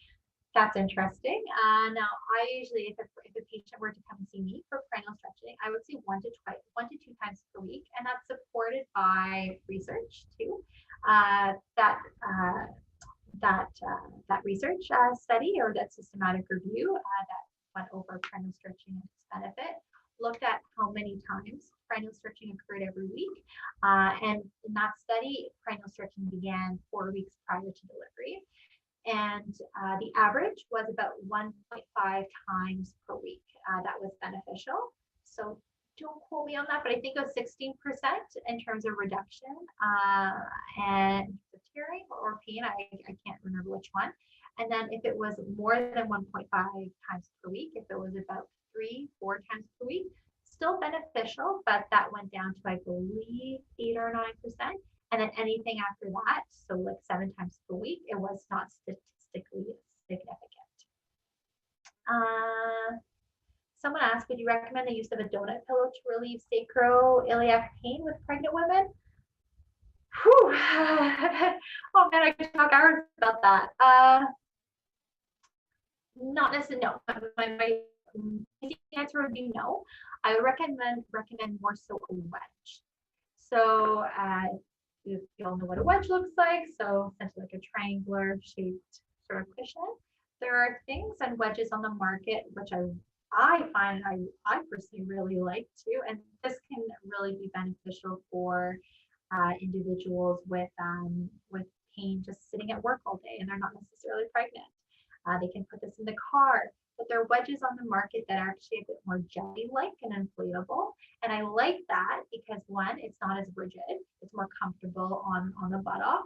Speaker 1: That's interesting. Now, I usually, if a patient were to come and see me for perennial stretching, I would say 1 to 2 times per week, and that's supported by research too. That research study or that systematic review that went over perennial stretching and its benefit looked at how many times perennial stretching occurred every week, and in that study, perennial stretching began 4 weeks prior to delivery. And the average was about 1.5 times per week. That was beneficial. So don't quote me on that, but I think it was 16% in terms of reduction and tearing or pain. I can't remember which one. And then if it was more than 1.5 times per week, if it was about 3-4 times per week, still beneficial, but that went down to, I believe, 8 or 9%. And then anything after that, so like 7 times per week, it was not statistically significant. Someone asked, would you recommend the use of a donut pillow to relieve sacroiliac pain with pregnant women? Whew. Oh man, I could talk hours about that. Not necessarily, no. My answer would be no. I would recommend more so a wedge. So you all know what a wedge looks like. So essentially like a triangular shaped sort of cushion. There are things and wedges on the market which I find I personally really like too, and this can really be beneficial for individuals with pain just sitting at work all day and they're not necessarily pregnant. They can put this in the car, but there are wedges on the market that are actually a bit more jelly-like and inflatable. And I like that because one, it's not as rigid, it's more comfortable on the buttock.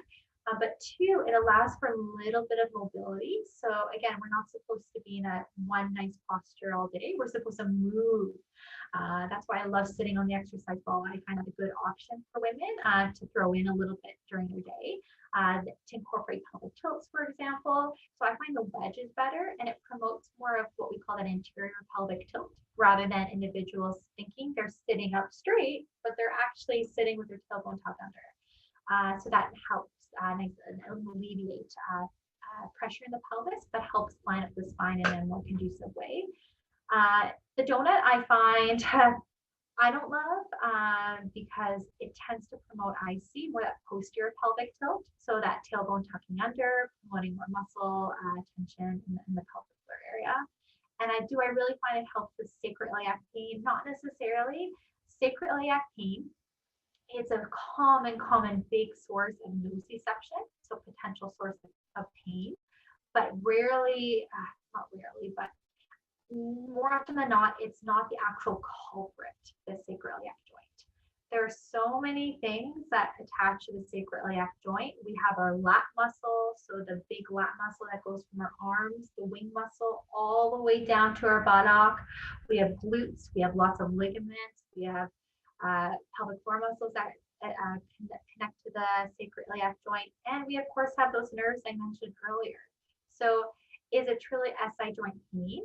Speaker 1: But two, it allows for a little bit of mobility. So again, we're not supposed to be in a one nice posture all day. We're supposed to move. That's why I love sitting on the exercise ball. I find that a good option for women to throw in a little bit during their day. To incorporate pelvic tilts, for example. So I find the wedge is better and it promotes more of what we call an anterior pelvic tilt rather than individuals thinking they're sitting up straight, but they're actually sitting with their tailbone tucked under. So that helps alleviate pressure in the pelvis, but helps line up the spine in a more conducive way. The donut I find I don't love because it tends to promote IC, more that posterior pelvic tilt, so that tailbone tucking under, promoting more muscle tension in the pelvic floor area. And I really find it helps with sacroiliac pain, not necessarily. Sacroiliac pain, it's a common big source of nociception, so potential source of pain, but rarely, not rarely, but more often than not, it's not the actual culprit, the sacroiliac joint. There are so many things that attach to the sacroiliac joint. We have our lat muscle, so the big lat muscle that goes from our arms, the wing muscle, all the way down to our buttock. We have glutes, we have lots of ligaments, we have pelvic floor muscles that connect to the sacroiliac joint, and we of course have those nerves I mentioned earlier. So is it truly SI joint pain?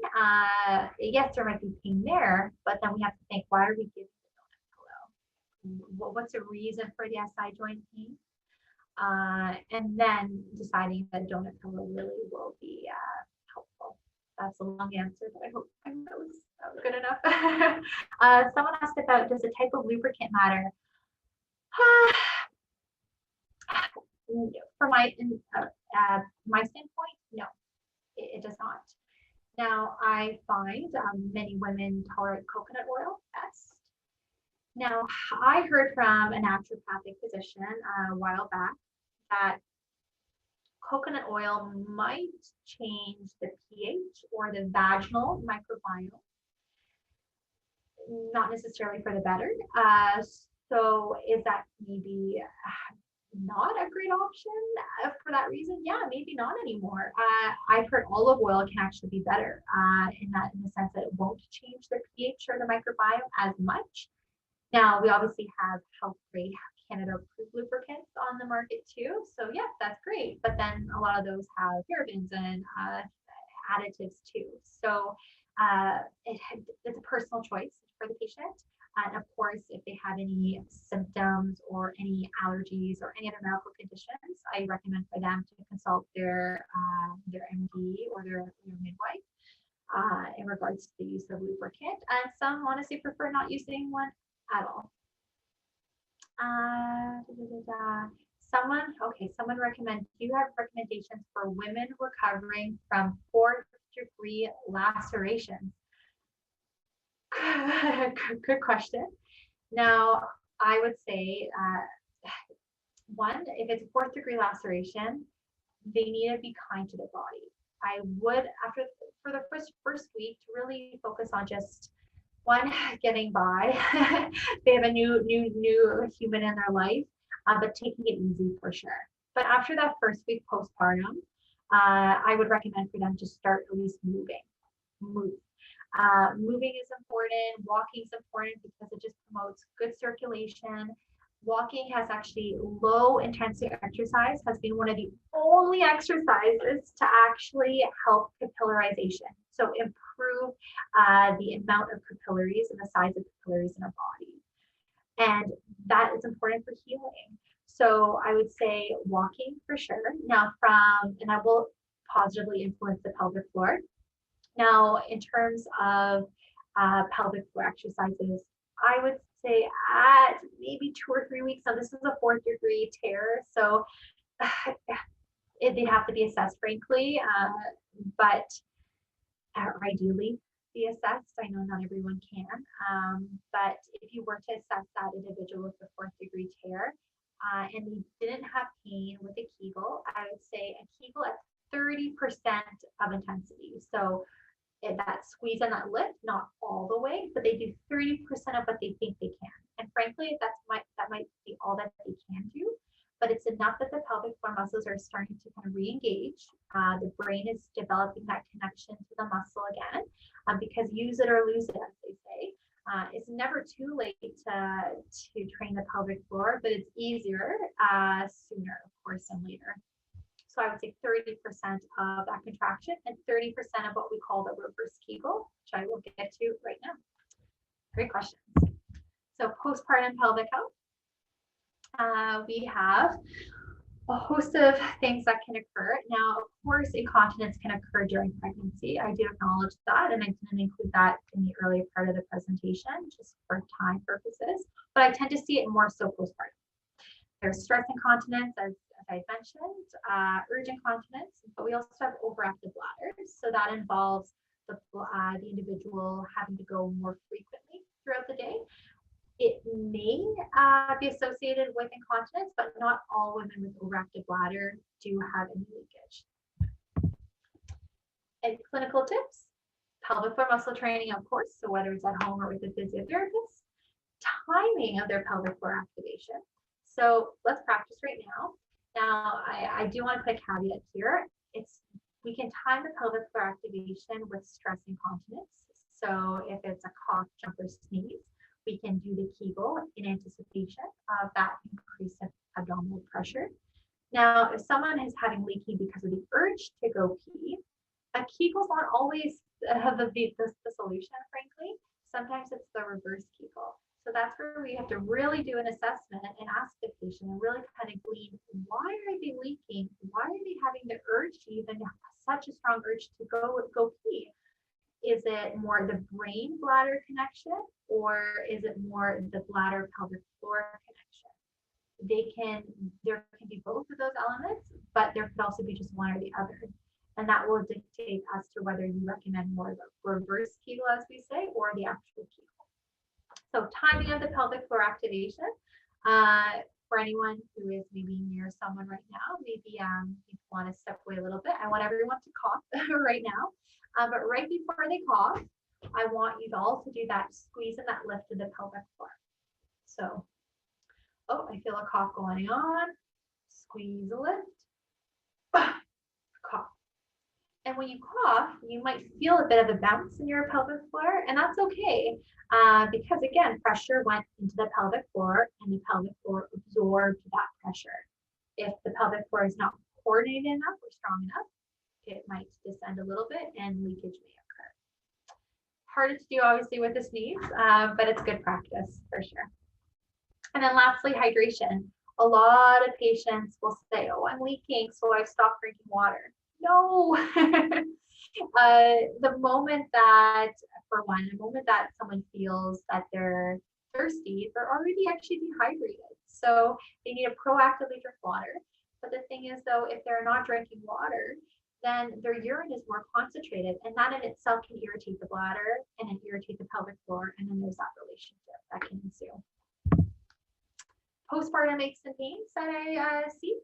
Speaker 1: Yes, there might be pain there, but then we have to think, why are we giving the donut pillow? What's the reason for the SI joint pain? And then deciding that donut pillow really will be helpful. That's a long answer, but I hope that was good enough. Someone asked about, does the type of lubricant matter? From my standpoint, no. It does not. Now, I find many women tolerate coconut oil best. Now, I heard from a naturopathic physician a while back that coconut oil might change the pH or the vaginal microbiome, not necessarily for the better. So is that maybe not a great option for that reason? Yeah, maybe not anymore. I've heard olive oil can actually be better in the sense that it won't change the pH or the microbiome as much. Now, we obviously have health grade Canada approved lubricants on the market too. So yeah, that's great. But then a lot of those have parabens and additives too. So it's a personal choice for the patient. And of course, if they have any symptoms or any allergies or any other medical conditions, I recommend for them to consult their MD or their midwife in regards to the use of lubricant. And some honestly prefer not using one at all. Someone recommend, do you have recommendations for women recovering from 4th-degree lacerations? Good question. Now, I would say, one, if it's a 4th-degree laceration, they need to be kind to their body. I would, for the first week, to really focus on just one, getting by. They have a new human in their life, but taking it easy for sure. But after that first week postpartum, I would recommend for them to start at least moving. Moving is important. Walking is important because it just promotes good circulation. Walking has actually low intensity exercise has been one of the only exercises to actually help capillarization. So improve the amount of capillaries and the size of capillaries in our body. And that is important for healing. So I would say walking for sure. Now and that will positively influence the pelvic floor. Now, in terms of pelvic floor exercises, I would say at maybe 2 or 3 weeks. So this is a 4th-degree tear, so they have to be assessed, frankly, but ideally be assessed. I know not everyone can, but if you were to assess that individual with the 4th-degree tear and they didn't have pain with a Kegel, I would say a Kegel at 30% of intensity. So that squeeze and that lift, not all the way, but they do 30% of what they think they can. And frankly, that might be all that they can do, but it's enough that the pelvic floor muscles are starting to kind of re-engage. The brain is developing that connection to the muscle again, because use it or lose it, as they say. It's never too late to train the pelvic floor, but it's easier sooner, of course, than later. So I would say 30% of that contraction and 30% of what we call the reverse Kegel, which I will get to right now. Great questions. So postpartum pelvic health. We have a host of things that can occur. Now, of course, incontinence can occur during pregnancy. I do acknowledge that, and I didn't include that in the earlier part of the presentation, just for time purposes, but I tend to see it more so postpartum. There's stress incontinence, as I mentioned, urge incontinence, but we also have overactive bladders. So that involves the individual having to go more frequently throughout the day. It may be associated with incontinence, but not all women with overactive bladder do have any leakage. And clinical tips, pelvic floor muscle training, of course, so whether it's at home or with a physiotherapist, timing of their pelvic floor activation. So let's practice right now. Now, I do want to put a caveat here. We can time the pelvic floor activation with stress incontinence. So if it's a cough, jump, or sneeze, we can do the Kegel in anticipation of that increased abdominal pressure. Now, if someone is having leaking because of the urge to go pee, a Kegel's not always the solution, frankly. Sometimes it's the reverse Kegel. So that's where we have to really do an assessment and ask the patient and really kind of glean, why are they leaking? Why are they having the urge to even such a strong urge to go pee? Is it more the brain bladder connection, or is it more the bladder pelvic floor connection? There can be both of those elements, but there could also be just one or the other. And that will dictate as to whether you recommend more of a reverse Kegel, as we say, or the actual Kegel. So timing of the pelvic floor activation. For anyone who is maybe near someone right now, maybe you want to step away a little bit. I want everyone to cough right now. But right before they cough, I want you to also do that squeeze and that lift of the pelvic floor. So, oh, I feel a cough going on. Squeeze a lift. Cough. And when you cough, you might feel a bit of a bounce in your pelvic floor, and that's okay. Because again, pressure went into the pelvic floor and the pelvic floor absorbed that pressure. If the pelvic floor is not coordinated enough or strong enough, it might descend a little bit and leakage may occur. Harder to do obviously with the sneeze, but it's good practice for sure. And then lastly, hydration. A lot of patients will say, oh, I'm leaking, so I've stopped drinking water. No. The moment that, for one, the moment that someone feels that they're thirsty, they're already actually dehydrated. So they need to proactively drink water. But the thing is, though, if they're not drinking water, then their urine is more concentrated, and that in itself can irritate the bladder and then irritate the pelvic floor, and then there's that relationship that can ensue. Postpartum aches and pains that I see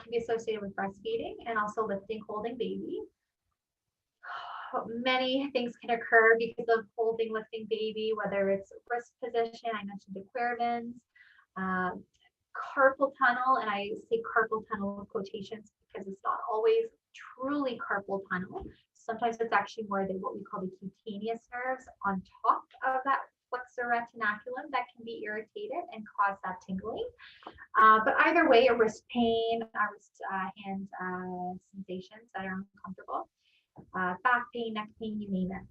Speaker 1: can be associated with breastfeeding and also lifting, holding baby. Many things can occur because of holding, lifting baby, whether it's wrist position, I mentioned the Quervins, carpal tunnel, and I say carpal tunnel with quotations because it's not always truly carpal tunnel. Sometimes it's actually more than what we call the cutaneous nerves on top of that flexor retinaculum that can be irritated and cause that tingling. But either way, a wrist pain, a wrist hand sensations that are uncomfortable, back pain, neck pain, you name it.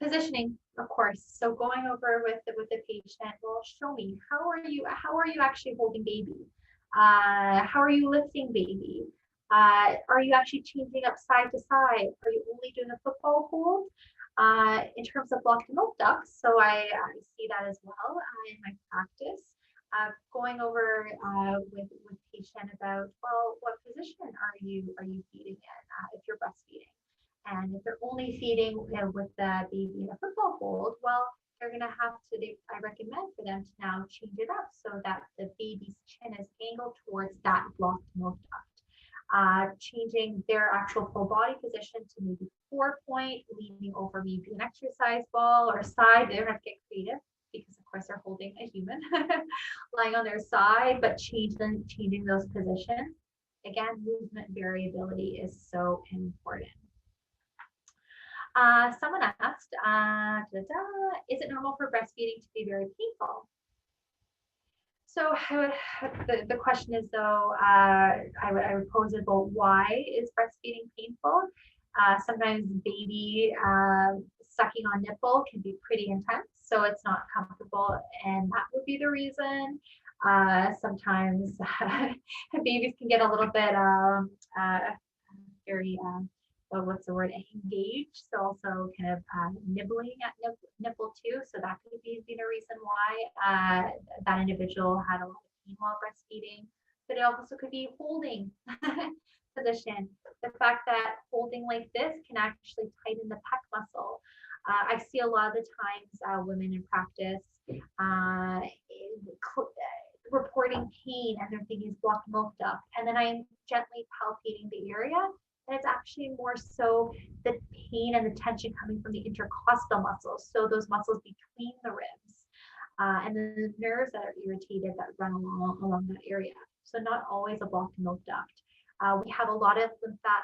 Speaker 1: Positioning, of course. So going over with the patient, well, show me how are you actually holding baby? How are you lifting baby? Are you actually changing up side to side? Are you only doing a football hold? In terms of blocked milk ducts, so I see that as well in my practice. Going over with patient about, well, what position are you feeding in if you're breastfeeding? And if they're only feeding with the baby in a football hold, well, they're going to have to, I recommend for them to now change it up so that the baby's chin is angled towards that blocked milk duct. Changing their actual full body position to maybe 4-point, leaning over maybe an exercise ball or side. They don't have to get creative because of course they're holding a human lying on their side, but changing those positions. Again, movement variability is so important. Someone asked, is it normal for breastfeeding to be very painful? So the question is, though, I would pose it, well, why is breastfeeding painful? Sometimes baby sucking on nipple can be pretty intense, so it's not comfortable, and that would be the reason. Sometimes babies can get a little bit very what's the word, engaged, so also kind of nibbling at nipple too, so that could be the reason why that individual had a lot of pain while breastfeeding. But it also could be holding position. The fact that holding like this can actually tighten the pec muscle. I see a lot of the times women in practice reporting pain and their thinking is blocked milk duct, and then I'm gently palpating the area. And it's actually more so the pain and the tension coming from the intercostal muscles, so those muscles between the ribs, and then the nerves that are irritated that run along that area. So not always a blocked milk duct. We have a lot of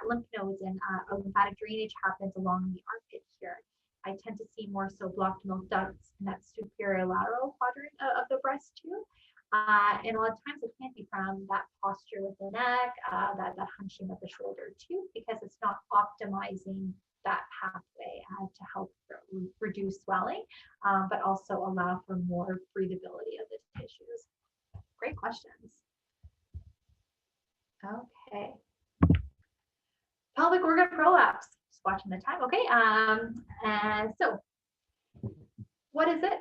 Speaker 1: lymph nodes, and a lymphatic drainage happens along the armpit here. I tend to see more so blocked milk ducts in that superior lateral quadrant of the breast too. And a lot of times it can be from that posture with the neck, that hunching of the shoulder too, because it's not optimizing that pathway to help reduce swelling, but also allow for more breathability of the tissues. Great questions. Okay. Pelvic organ prolapse. Just watching the time. Okay. So what is it?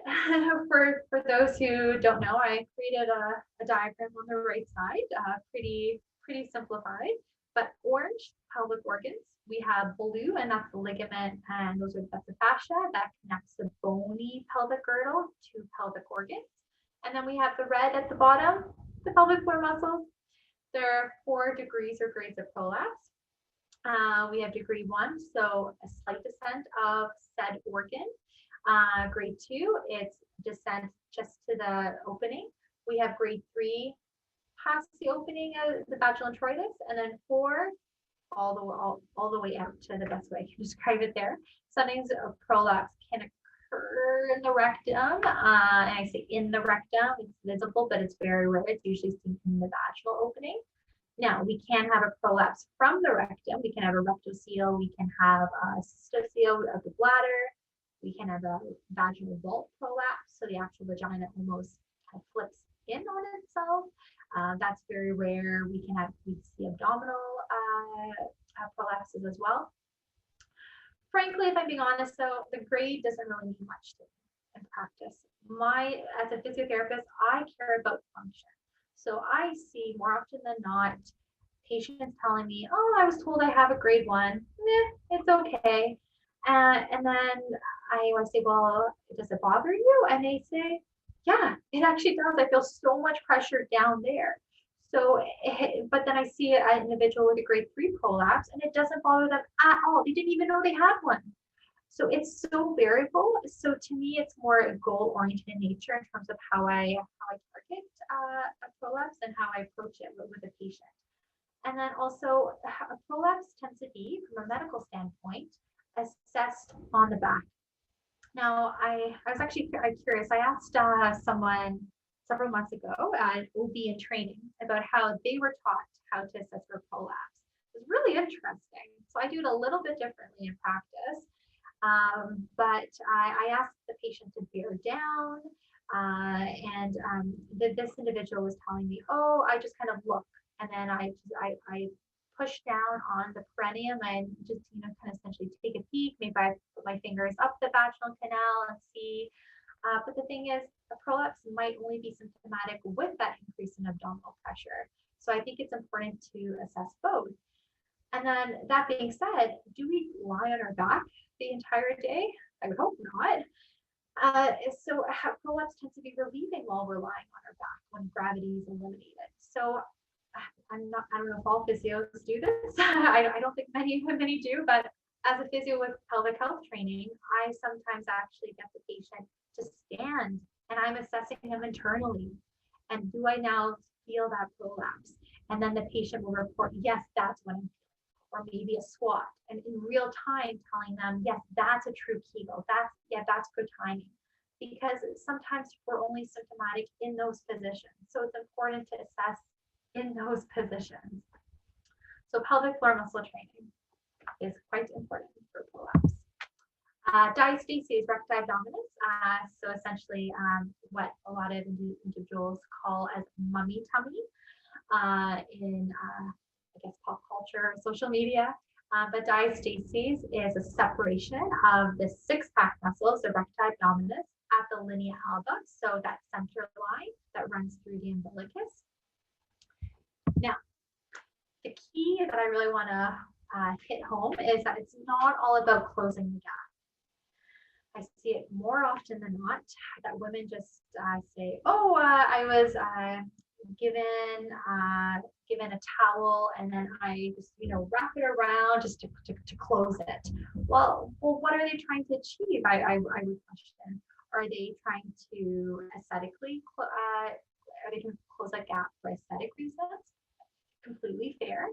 Speaker 1: for those who don't know, I created a diagram on the right side, pretty simplified, but orange, pelvic organs. We have blue, and that's the ligament, and that's the fascia that connects the bony pelvic girdle to pelvic organs. And then we have the red at the bottom, the pelvic floor muscles. There are 4 degrees or grades of prolapse. We have degree 1, so a slight descent of said organ. Grade 2, it's descent just to the opening. We have grade 3, past the opening of the vaginal introitus, and then 4, all the way out to the best way I can describe it there. Sometimes a prolapse can occur in the rectum, and I say in the rectum, it's visible, but it's very rare. It's usually seen in the vaginal opening. Now, we can have a prolapse from the rectum. We can have a rectocele. We can have a cystocele of the bladder. We can have a vaginal vault prolapse. So the actual vagina almost kind of flips in on itself. That's very rare. We see abdominal prolapses as well. Frankly, if I'm being honest, though, the grade doesn't really mean much to me in practice. As a physiotherapist, I care about function. So I see more often than not patients telling me, oh, I was told I have a grade 1. It's okay. And then I say, well, does it bother you? And they say, yeah, it actually does. I feel so much pressure down there. So, but then I see an individual with a grade 3 prolapse and it doesn't bother them at all. They didn't even know they had one. So it's so variable. So to me, it's more goal-oriented in nature in terms of how I target a prolapse and how I approach it with a patient. And then also, a prolapse tends to be, from a medical standpoint, assessed on the back. Now, I was actually curious. I asked someone several months ago at OB in training about how they were taught how to assess for prolapse. It was really interesting. So I do it a little bit differently in practice. But I asked the patient to bear down, and this individual was telling me, oh, I just kind of look, and then I push down on the perineum and just, kind of essentially take a peek. Maybe I put my fingers up the vaginal canal and see. But the thing is, a prolapse might only be symptomatic with that increase in abdominal pressure. So I think it's important to assess both. And then that being said, do we lie on our back the entire day? I would hope not. So prolapse tends to be relieving while we're lying on our back when gravity is eliminated. So I don't know if all physios do this. I don't think many do, but as a physio with pelvic health training, I sometimes actually get the patient to stand and I'm assessing them internally. And do I now feel that prolapse? And then the patient will report, yes, that's what I'm feeling. Or maybe a squat, and in real time telling them, yes, that's a true Kegel. That's good timing. Because sometimes we're only symptomatic in those positions. So it's important to assess in those positions. So pelvic floor muscle training is quite important for prolapse. Diastasis recti abdominis. So essentially what a lot of individuals call as mummy tummy in I guess pop culture, social media, but diastasis is a separation of the 6-pack muscles, the recti abdominis, at the linea alba, so that center line that runs through the umbilicus. Now, the key that I really want to hit home is that it's not all about closing the gap. I see it more often than not that women just say, oh, I was given a towel and then I just wrap it around just to close it. Well, what are they trying to achieve? I would question. Are they trying to aesthetically are they going to close that gap for aesthetic reasons? Completely fair.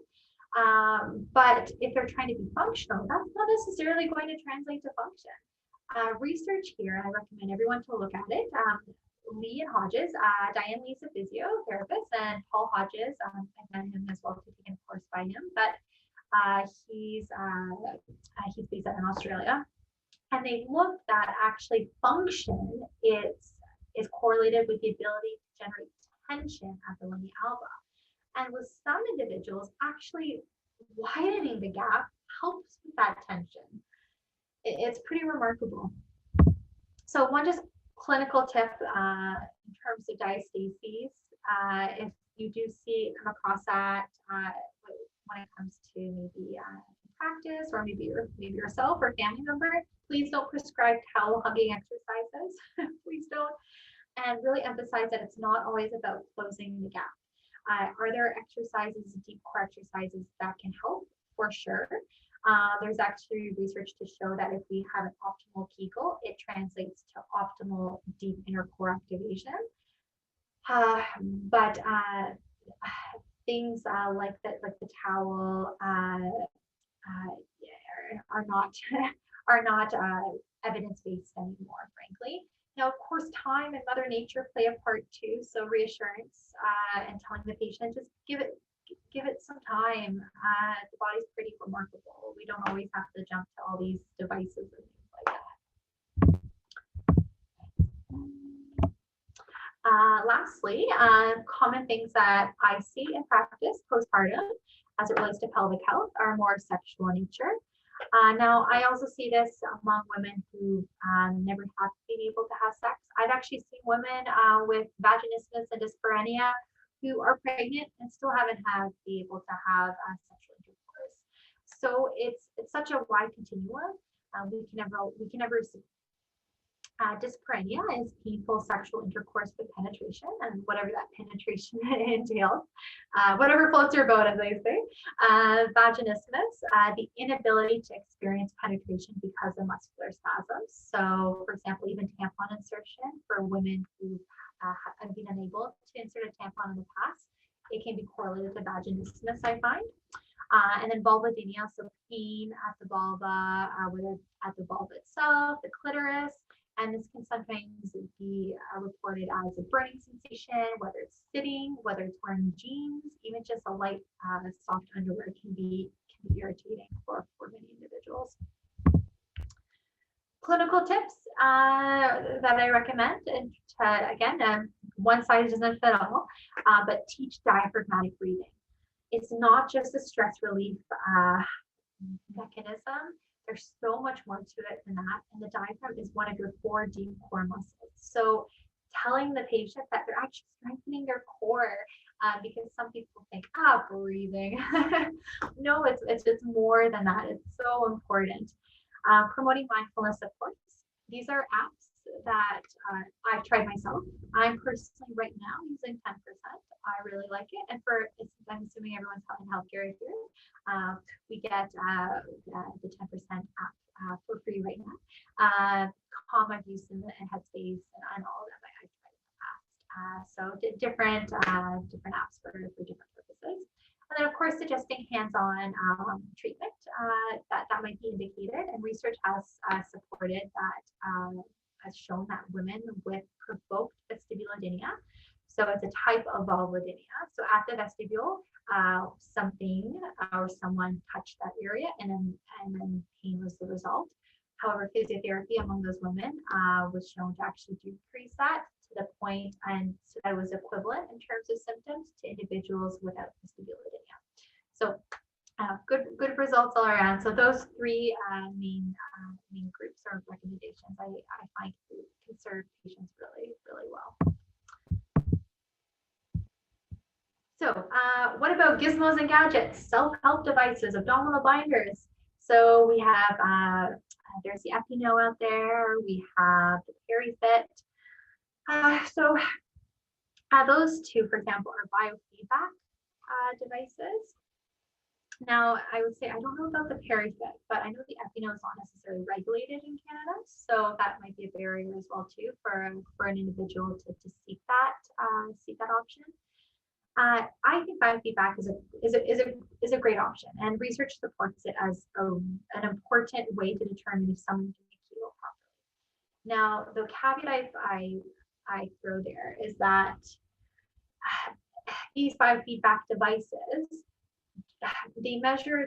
Speaker 1: But if they're trying to be functional, that's not necessarily going to translate to function. Research here, and I recommend everyone to look at it. Lee and Hodges, Diane Lee's a physiotherapist, and Paul Hodges, I've met him as well, taken a course by him, but he's based out in Australia. And they looked that actually function is correlated with the ability to generate tension at the linea alba. And with some individuals, actually widening the gap helps with that tension. It's pretty remarkable. So one just clinical tip in terms of diastases, if you do come across that when it comes to maybe practice or maybe yourself or family member, please don't prescribe towel hugging exercises. Please don't. and really emphasize that it's not always about closing the gap. Are there exercises, deep core exercises that can help? For sure. There's actually research to show that if we have an optimal Kegel, it translates to optimal deep inner core activation. But things like the towel are not are not evidence-based anymore, frankly. Now, of course, time and Mother Nature play a part too. So reassurance and telling the patient, just give it some time. The body's pretty remarkable. We don't always have to jump to all these devices and things like that. Lastly, common things that I see in practice postpartum as it relates to pelvic health are more sexual in nature. Now, I also see this among women who never have been able to have sex. I've actually seen women with vaginismus and dyspareunia who are pregnant and still haven't been able to have sexual intercourse. So it's such a wide continuum. We can never dyspareunia is painful sexual intercourse with penetration, and whatever that penetration entails, whatever floats your boat, as they say. Vaginismus, the inability to experience penetration because of muscular spasms. So, for example, even tampon insertion for women who have been unable to insert a tampon in the past, it can be correlated to vaginismus, I find. And then vulvodynia, so pain at the vulva, whether at the vulva itself, the clitoris. And this can sometimes be reported as a burning sensation, whether it's sitting, whether it's wearing jeans, even just a light soft underwear can be irritating for many individuals. Clinical tips that I recommend, and again, one size doesn't fit all, but teach diaphragmatic breathing. It's not just a stress relief mechanism. There's so much more to it than that. And the diaphragm is one of your 4 deep core muscles. So telling the patient that they're actually strengthening their core, because some people think, breathing. No, it's more than that. It's so important. Promoting mindfulness, of course. These are apps that I've tried myself. I'm personally right now using 10%. I really like it. And I'm assuming everyone's in healthcare here. We get the 10% app for free right now. Calm I've used in Headspace and all of them I've tried in the past. So different apps for different purposes. And then, of course, suggesting hands-on treatment that might be indicated. And research has supported that, has shown that women with provoked vestibulodynia, so it's a type of vulvodynia. So at the vestibule, something or someone touched that area, and then pain was the result. However, physiotherapy among those women was shown to actually decrease that to the point, and so that was equivalent in terms of symptoms to individuals without vestibulodynia. So good results all around. So those 3 main groups or recommendations I find can serve patients really, really well. So what about gizmos and gadgets, self-help devices, abdominal binders? So we have, there's the Epino out there, we have the PeriFit. So those 2, for example, are biofeedback devices. Now, I would say I don't know about the PeriFit, but I know the Epino is not necessarily regulated in Canada, so that might be a barrier as well too for an individual to seek that option. I think biofeedback is a great option, and research supports it as an important way to determine if someone can Kegel properly. Now, the caveat I throw there is that these biofeedback devices, they measure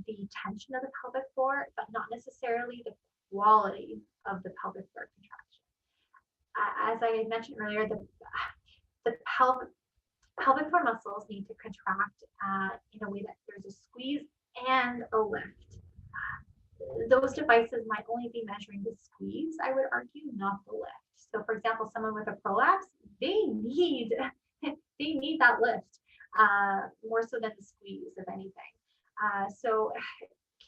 Speaker 1: the tension of the pelvic floor, but not necessarily the quality of the pelvic floor contraction. As I mentioned earlier, the pelvic floor muscles need to contract in a way that there's a squeeze and a lift. Those devices might only be measuring the squeeze, I would argue, not the lift. So, for example, someone with a prolapse, they need that lift. More so than the squeeze, if anything. So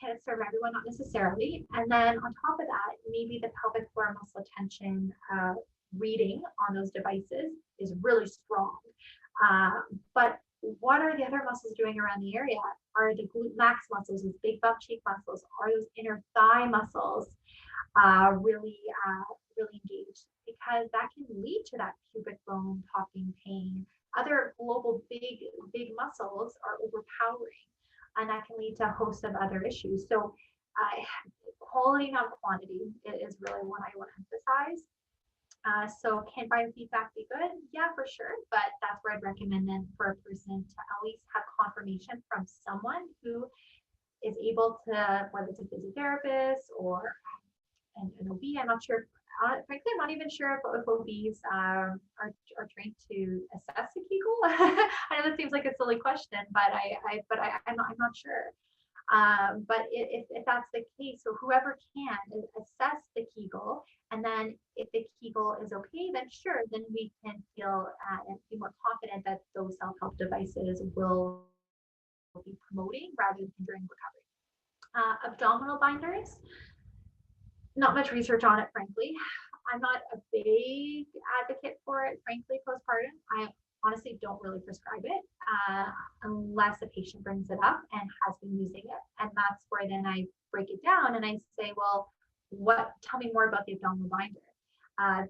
Speaker 1: can it serve everyone? Not necessarily. And then on top of that, maybe the pelvic floor muscle tension reading on those devices is really strong. But what are the other muscles doing around the area? Are the glute max muscles, those big butt cheek muscles, are those inner thigh muscles really engaged? Because that can lead to that pubic bone popping pain. Other global big muscles are overpowering, and that can lead to a host of other issues. So quality, not quantity, is really what I want to emphasize. So can biofeedback be good? Yeah, for sure. But that's where I'd recommend then for a person to at least have confirmation from someone who is able to, whether it's a physiotherapist or an OB. I'm not sure. Frankly, I'm not even sure if OBs are trained to assess a Kegel. I know that seems like a silly question, but I'm not sure. But if that's the case, so whoever can assess the Kegel, and then if the Kegel is okay, then sure, then we can feel and be more confident that those self-help devices will be promoting rather than hindering recovery. Abdominal binders, not much research on it, frankly. I'm not a big advocate for it, frankly, postpartum. I honestly don't really prescribe it unless a patient brings it up and has been using it. And that's where then I break it down and I say, well, tell me more about the abdominal binder.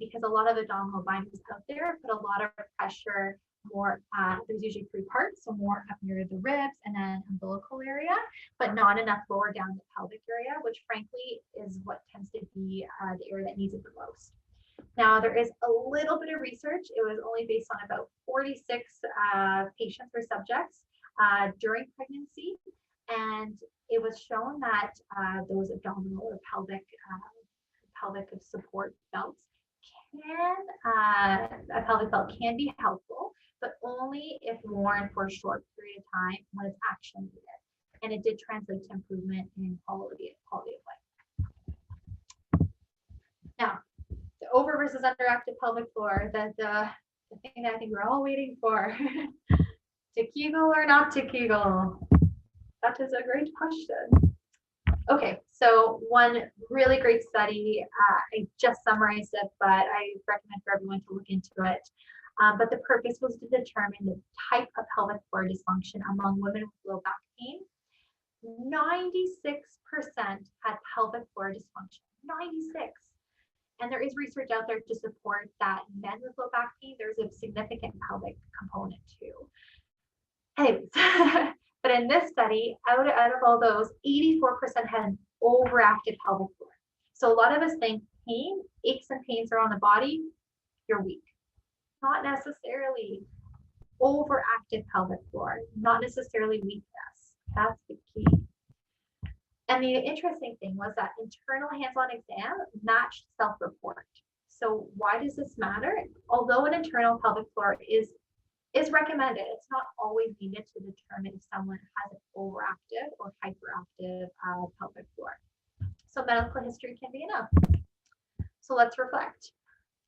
Speaker 1: Because a lot of abdominal binders out there put a lot of pressure more, there's usually 3 parts, so more up near the ribs and then umbilical area, but not enough lower down the pelvic area, which frankly is what tends to be the area that needs it the most. Now, there is a little bit of research. It was only based on about 46 patients or subjects during pregnancy, and it was shown that those abdominal or pelvic support belts a pelvic belt can be helpful, but only if worn for a short period of time when it's actually needed. And it did translate to improvement in quality of life. Now, the over versus underactive pelvic floor, the thing that I think we're all waiting for. To Kegel or not to Kegel? That is a great question. Okay, so one really great study, I just summarized it, but I recommend for everyone to look into it. But the purpose was to determine the type of pelvic floor dysfunction among women with low back pain. 96% had pelvic floor dysfunction, 96. And there is research out there to support that men with low back pain, there's a significant pelvic component too. Anyways, but in this study, out of all those, 84% had an overactive pelvic floor. So a lot of us think pain, aches and pains are on the body, you're weak. Not necessarily. Overactive pelvic floor, not necessarily weakness. That's the key. And the interesting thing was that internal hands-on exam matched self-report. So why does this matter? Although an internal pelvic floor is recommended, it's not always needed to determine if someone has an overactive or hyperactive pelvic floor. So medical history can be enough. So let's reflect.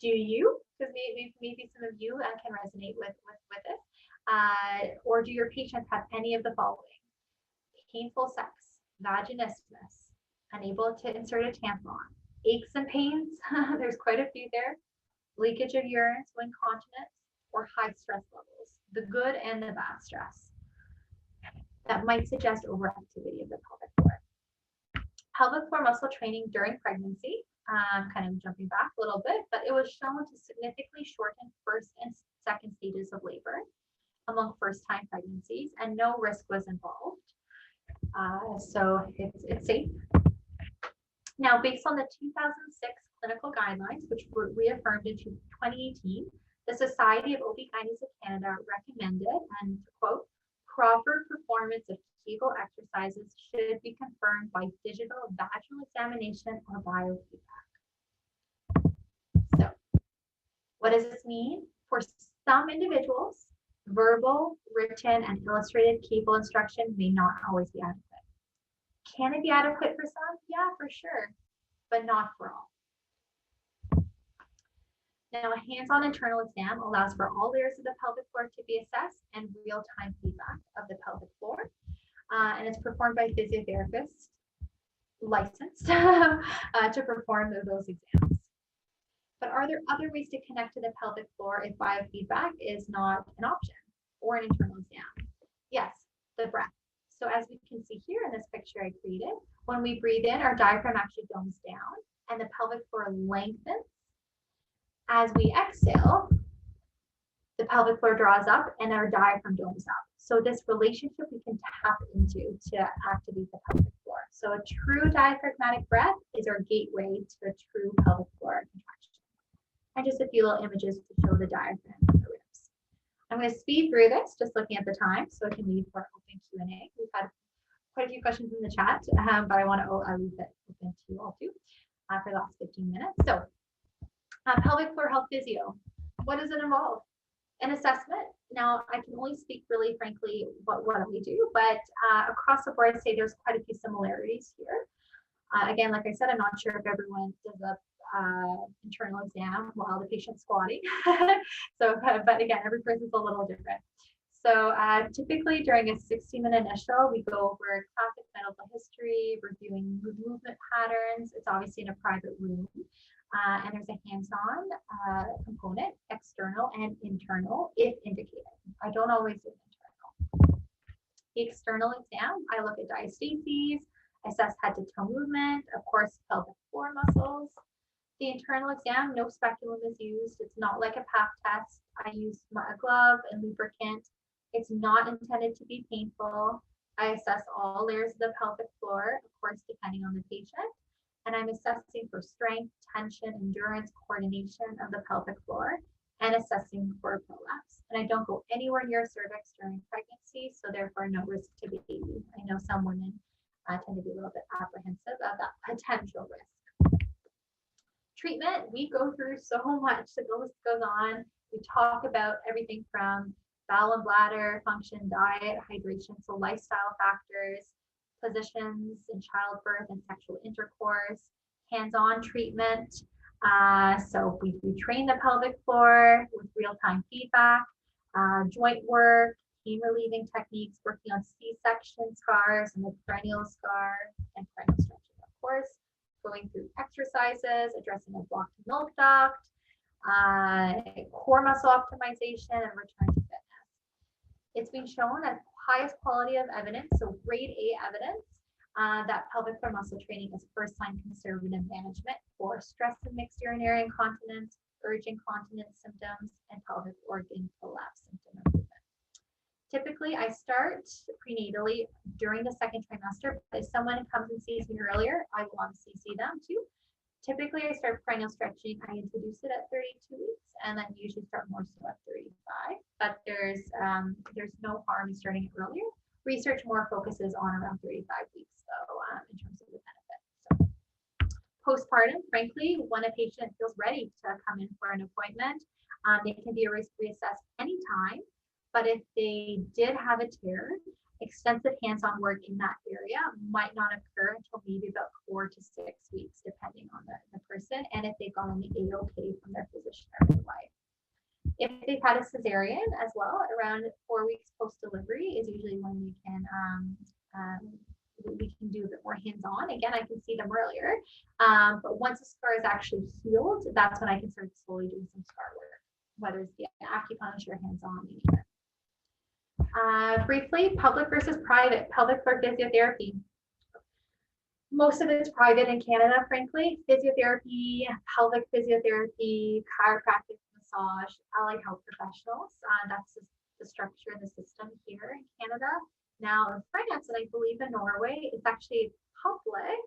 Speaker 1: Do you, because maybe some of you can resonate with it, or do your patients have any of the following? Painful sex, vaginismus, unable to insert a tampon, aches and pains, there's quite a few there, leakage of urine, so incontinence, or high stress levels, the good and the bad stress. That might suggest overactivity of the pelvic floor. Pelvic floor muscle training during pregnancy, kind of jumping back a little bit, but it was shown to significantly shorten first and second stages of labor among first-time pregnancies, and no risk was involved. So it's safe. Now, based on the 2006 clinical guidelines, which were reaffirmed in 2018, the Society of OB/GYNs of Canada recommended, and to quote, proper performance of Kegel exercises should be confirmed by digital vaginal examination or biofeedback. So, what does this mean? For some individuals, verbal, written, and illustrated Kegel instruction may not always be adequate. Can it be adequate for some? Yeah, for sure, but not for all. Now, a hands-on internal exam allows for all layers of the pelvic floor to be assessed and real-time feedback of the pelvic floor. And it's performed by physiotherapists licensed to perform those exams. But are there other ways to connect to the pelvic floor if biofeedback is not an option, or an internal exam? Yes, the breath. So as we can see here in this picture I created, when we breathe in, our diaphragm actually domes down and the pelvic floor lengthens. As we exhale, the pelvic floor draws up and our diaphragm domes up. So this relationship we can tap into to activate the pelvic floor. So a true diaphragmatic breath is our gateway to a true pelvic floor contraction. And just a few little images to show the diaphragm and the ribs. I'm going to speed through this, just looking at the time, so I can leave for open Q&A. We've had quite a few questions in the chat, but I want to leave it open to you all too for the last 15 minutes. So pelvic floor health physio, what does it involve? An assessment. Now, I can only speak really frankly what we do, but across the board, I'd say there's quite a few similarities here. Again, like I said, I'm not sure if everyone does a internal exam while the patient's squatting. So, but again, every person's a little different. So typically during a 60-minute initial, we go over classic medical history, reviewing movement patterns. It's obviously in a private room. And there's a hands-on component, external and internal, if indicated. I don't always do internal. The external exam, I look at diastases, assess head-to-toe movement, of course, pelvic floor muscles. The internal exam, no speculum is used. It's not like a pap test. I use a glove and lubricant. It's not intended to be painful. I assess all layers of the pelvic floor, of course, depending on the patient. And I'm assessing for strength, tension, endurance, coordination of the pelvic floor, and assessing for prolapse. And I don't go anywhere near cervix during pregnancy, so therefore no risk to the baby. I know some women tend to be a little bit apprehensive of that potential risk. Treatment, we go through so much. The list goes on. We talk about everything from bowel and bladder function, diet, hydration, so lifestyle factors, positions in childbirth and sexual intercourse, hands-on treatment. So we train the pelvic floor with real-time feedback, joint work, pain relieving techniques, working on C-section scars and the perennial scar and perennial stretching, of course, going through exercises, addressing a blocked milk duct, core muscle optimization, and return to fitness. It's been shown as highest quality of evidence, so grade A evidence, that pelvic floor muscle training is first-line conservative management for stress and mixed urinary incontinence, urge incontinence symptoms, and pelvic organ prolapse symptom improvement. Typically, I start prenatally during the second trimester, but if someone comes and sees me earlier, I will obviously see them too. Typically, I start perennial stretching. I introduce it at 32 weeks, and then usually start more so at 35. But there's no harm in starting it earlier. Research more focuses on around 35 weeks, though, in terms of the benefit. So, postpartum, frankly, when a patient feels ready to come in for an appointment, they can be reassessed anytime. But if they did have a tear, extensive hands-on work in that area might not occur until maybe about 4 to 6 weeks, depending on the person, and if they got an AOK from their physician or midwife. If they've had a cesarean as well, around 4 weeks post-delivery is usually when we can do a bit more hands-on. Again, I can see them earlier, but once the scar is actually healed, that's when I can start slowly doing some scar work, whether it's the acupuncture, hands-on, anything. Briefly, public versus private pelvic floor physiotherapy. Most of it's private in Canada, frankly. Physiotherapy, pelvic physiotherapy, chiropractic, massage, allied health professionals. That's the structure and the system here in Canada. Now in France, and I believe in Norway, it's actually public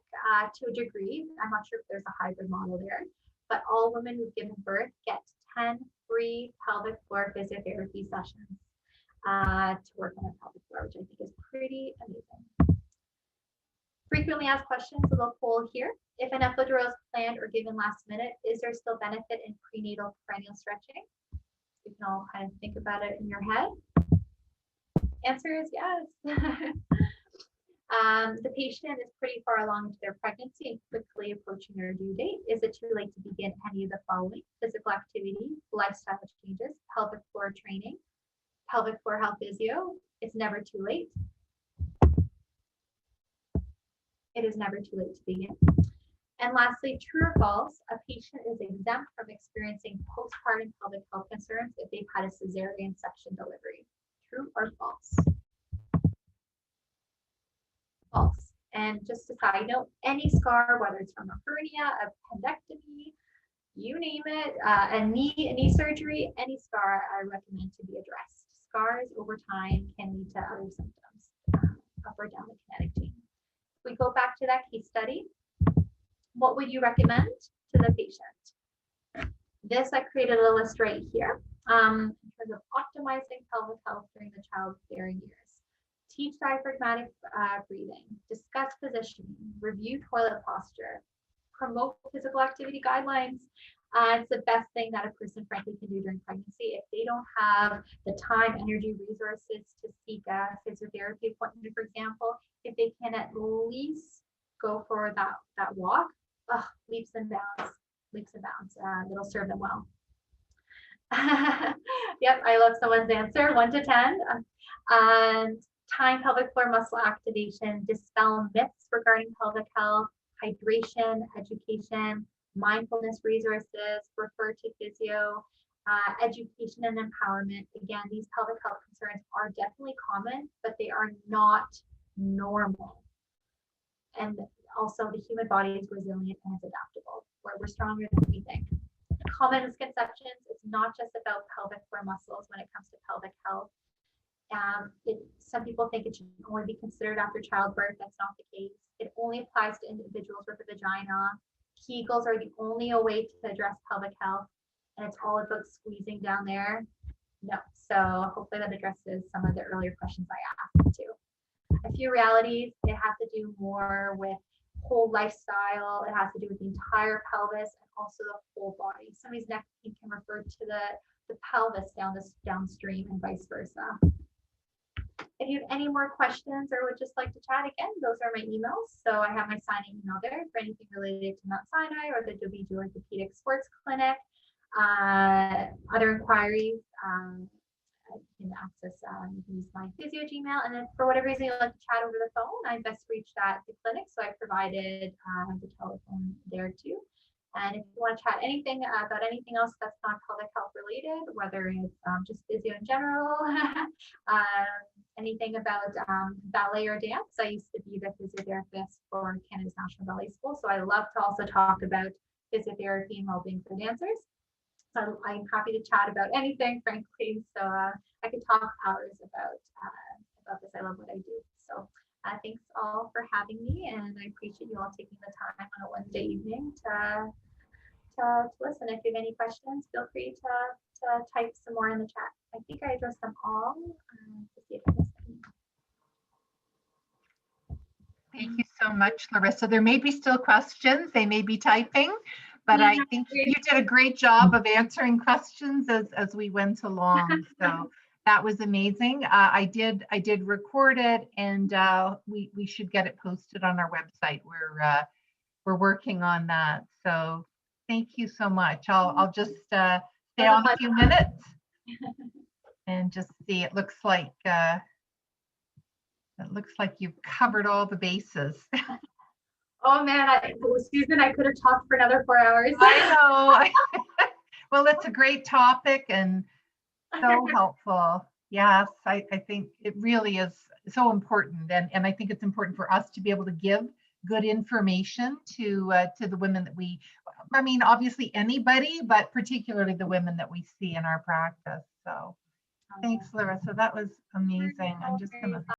Speaker 1: to a degree. I'm not sure if there's a hybrid model there, but all women who've given birth get 10 free pelvic floor physiotherapy sessions to work on a pelvic floor, which I think is pretty amazing. Frequently asked questions, a little poll here. If an epidural is planned or given last minute, is there still benefit in prenatal perennial stretching? You can all kind of think about it in your head. Answer is yes. The patient is pretty far along into their pregnancy and quickly approaching their due date. Is it too late to begin any of the following? Physical activity, lifestyle changes, pelvic floor training, pelvic floor health physio. It's never too late. It is never too late to begin. And lastly, true or false, a patient is exempt from experiencing postpartum pelvic health concerns if they've had a cesarean section delivery. True or false? False. And just a side note, any scar, whether it's from a hernia, a appendectomy, you name it, a knee surgery, any scar I recommend to be addressed. Scars over time can lead to other symptoms up or down the kinetic chain. If we go back to that case study, what would you recommend to the patient? This, I created a list right here in terms of optimizing pelvic health during the childbearing years. Teach diaphragmatic breathing, discuss positioning, review toilet posture, promote physical activity guidelines. It's the best thing that a person frankly can do during pregnancy. If they don't have the time, energy, resources to seek a physiotherapy appointment, for example, if they can at least go for that walk, leaps and bounds, it'll serve them well. Yep, I love someone's answer, 1 to 10. And time pelvic floor muscle activation, dispel myths regarding pelvic health, hydration, education, mindfulness resources, refer to physio, education and empowerment. Again, these pelvic health concerns are definitely common, but they are not normal. And also the human body is resilient and it's adaptable, where we're stronger than we think. Common misconceptions, it's not just about pelvic floor muscles when it comes to pelvic health. Some people think it should only be considered after childbirth. That's not the case. It only applies to individuals with a vagina. Kegels are the only way to address pelvic health, and it's all about squeezing down there. No, so hopefully that addresses some of the earlier questions I asked too. A few realities, it has to do more with whole lifestyle. It has to do with the entire pelvis and also the whole body. Somebody's neck pain can refer to the pelvis downstream and vice versa. If you have any more questions or would just like to chat again, those are my emails. So I have my sign-in email there for anything related to Mount Sinai or the WG Orthopedic Sports Clinic. Other inquiries, you can access, you can use my physio Gmail. And then for whatever reason you'd like to chat over the phone, I'm best reached at the clinic. So I provided the telephone there too. And if you want to chat anything about anything else that's not pelvic health related, whether it's just physio in general, anything about ballet or dance. I used to be the physiotherapist for Canada's National Ballet School. So I love to also talk about physiotherapy and well-being for dancers. So I'm happy to chat about anything, frankly. So I could talk hours about this. I love what I do. So thanks all for having me, and I appreciate you all taking the time on a Wednesday evening to listen. If you have any questions, feel free to type some more in the chat. I think I addressed them all. To see if I missed any.
Speaker 2: Thank you so much, Larissa. There may be still questions. They may be typing, but I think you did a great job of answering questions as we went along. So that was amazing. I did record it, and we should get it posted on our website. We're working on that. So thank you so much. I'll just stay on a few minutes and just see. It looks like you've covered all the bases.
Speaker 1: Oh man, Susan, I could have talked for another 4 hours.
Speaker 2: I know. Well, it's a great topic and so helpful. Yes, I think it really is so important. And I think it's important for us to be able to give good information to the women that obviously anybody, but particularly the women that we see in our practice. So thanks, Larissa. That was amazing. I'm just gonna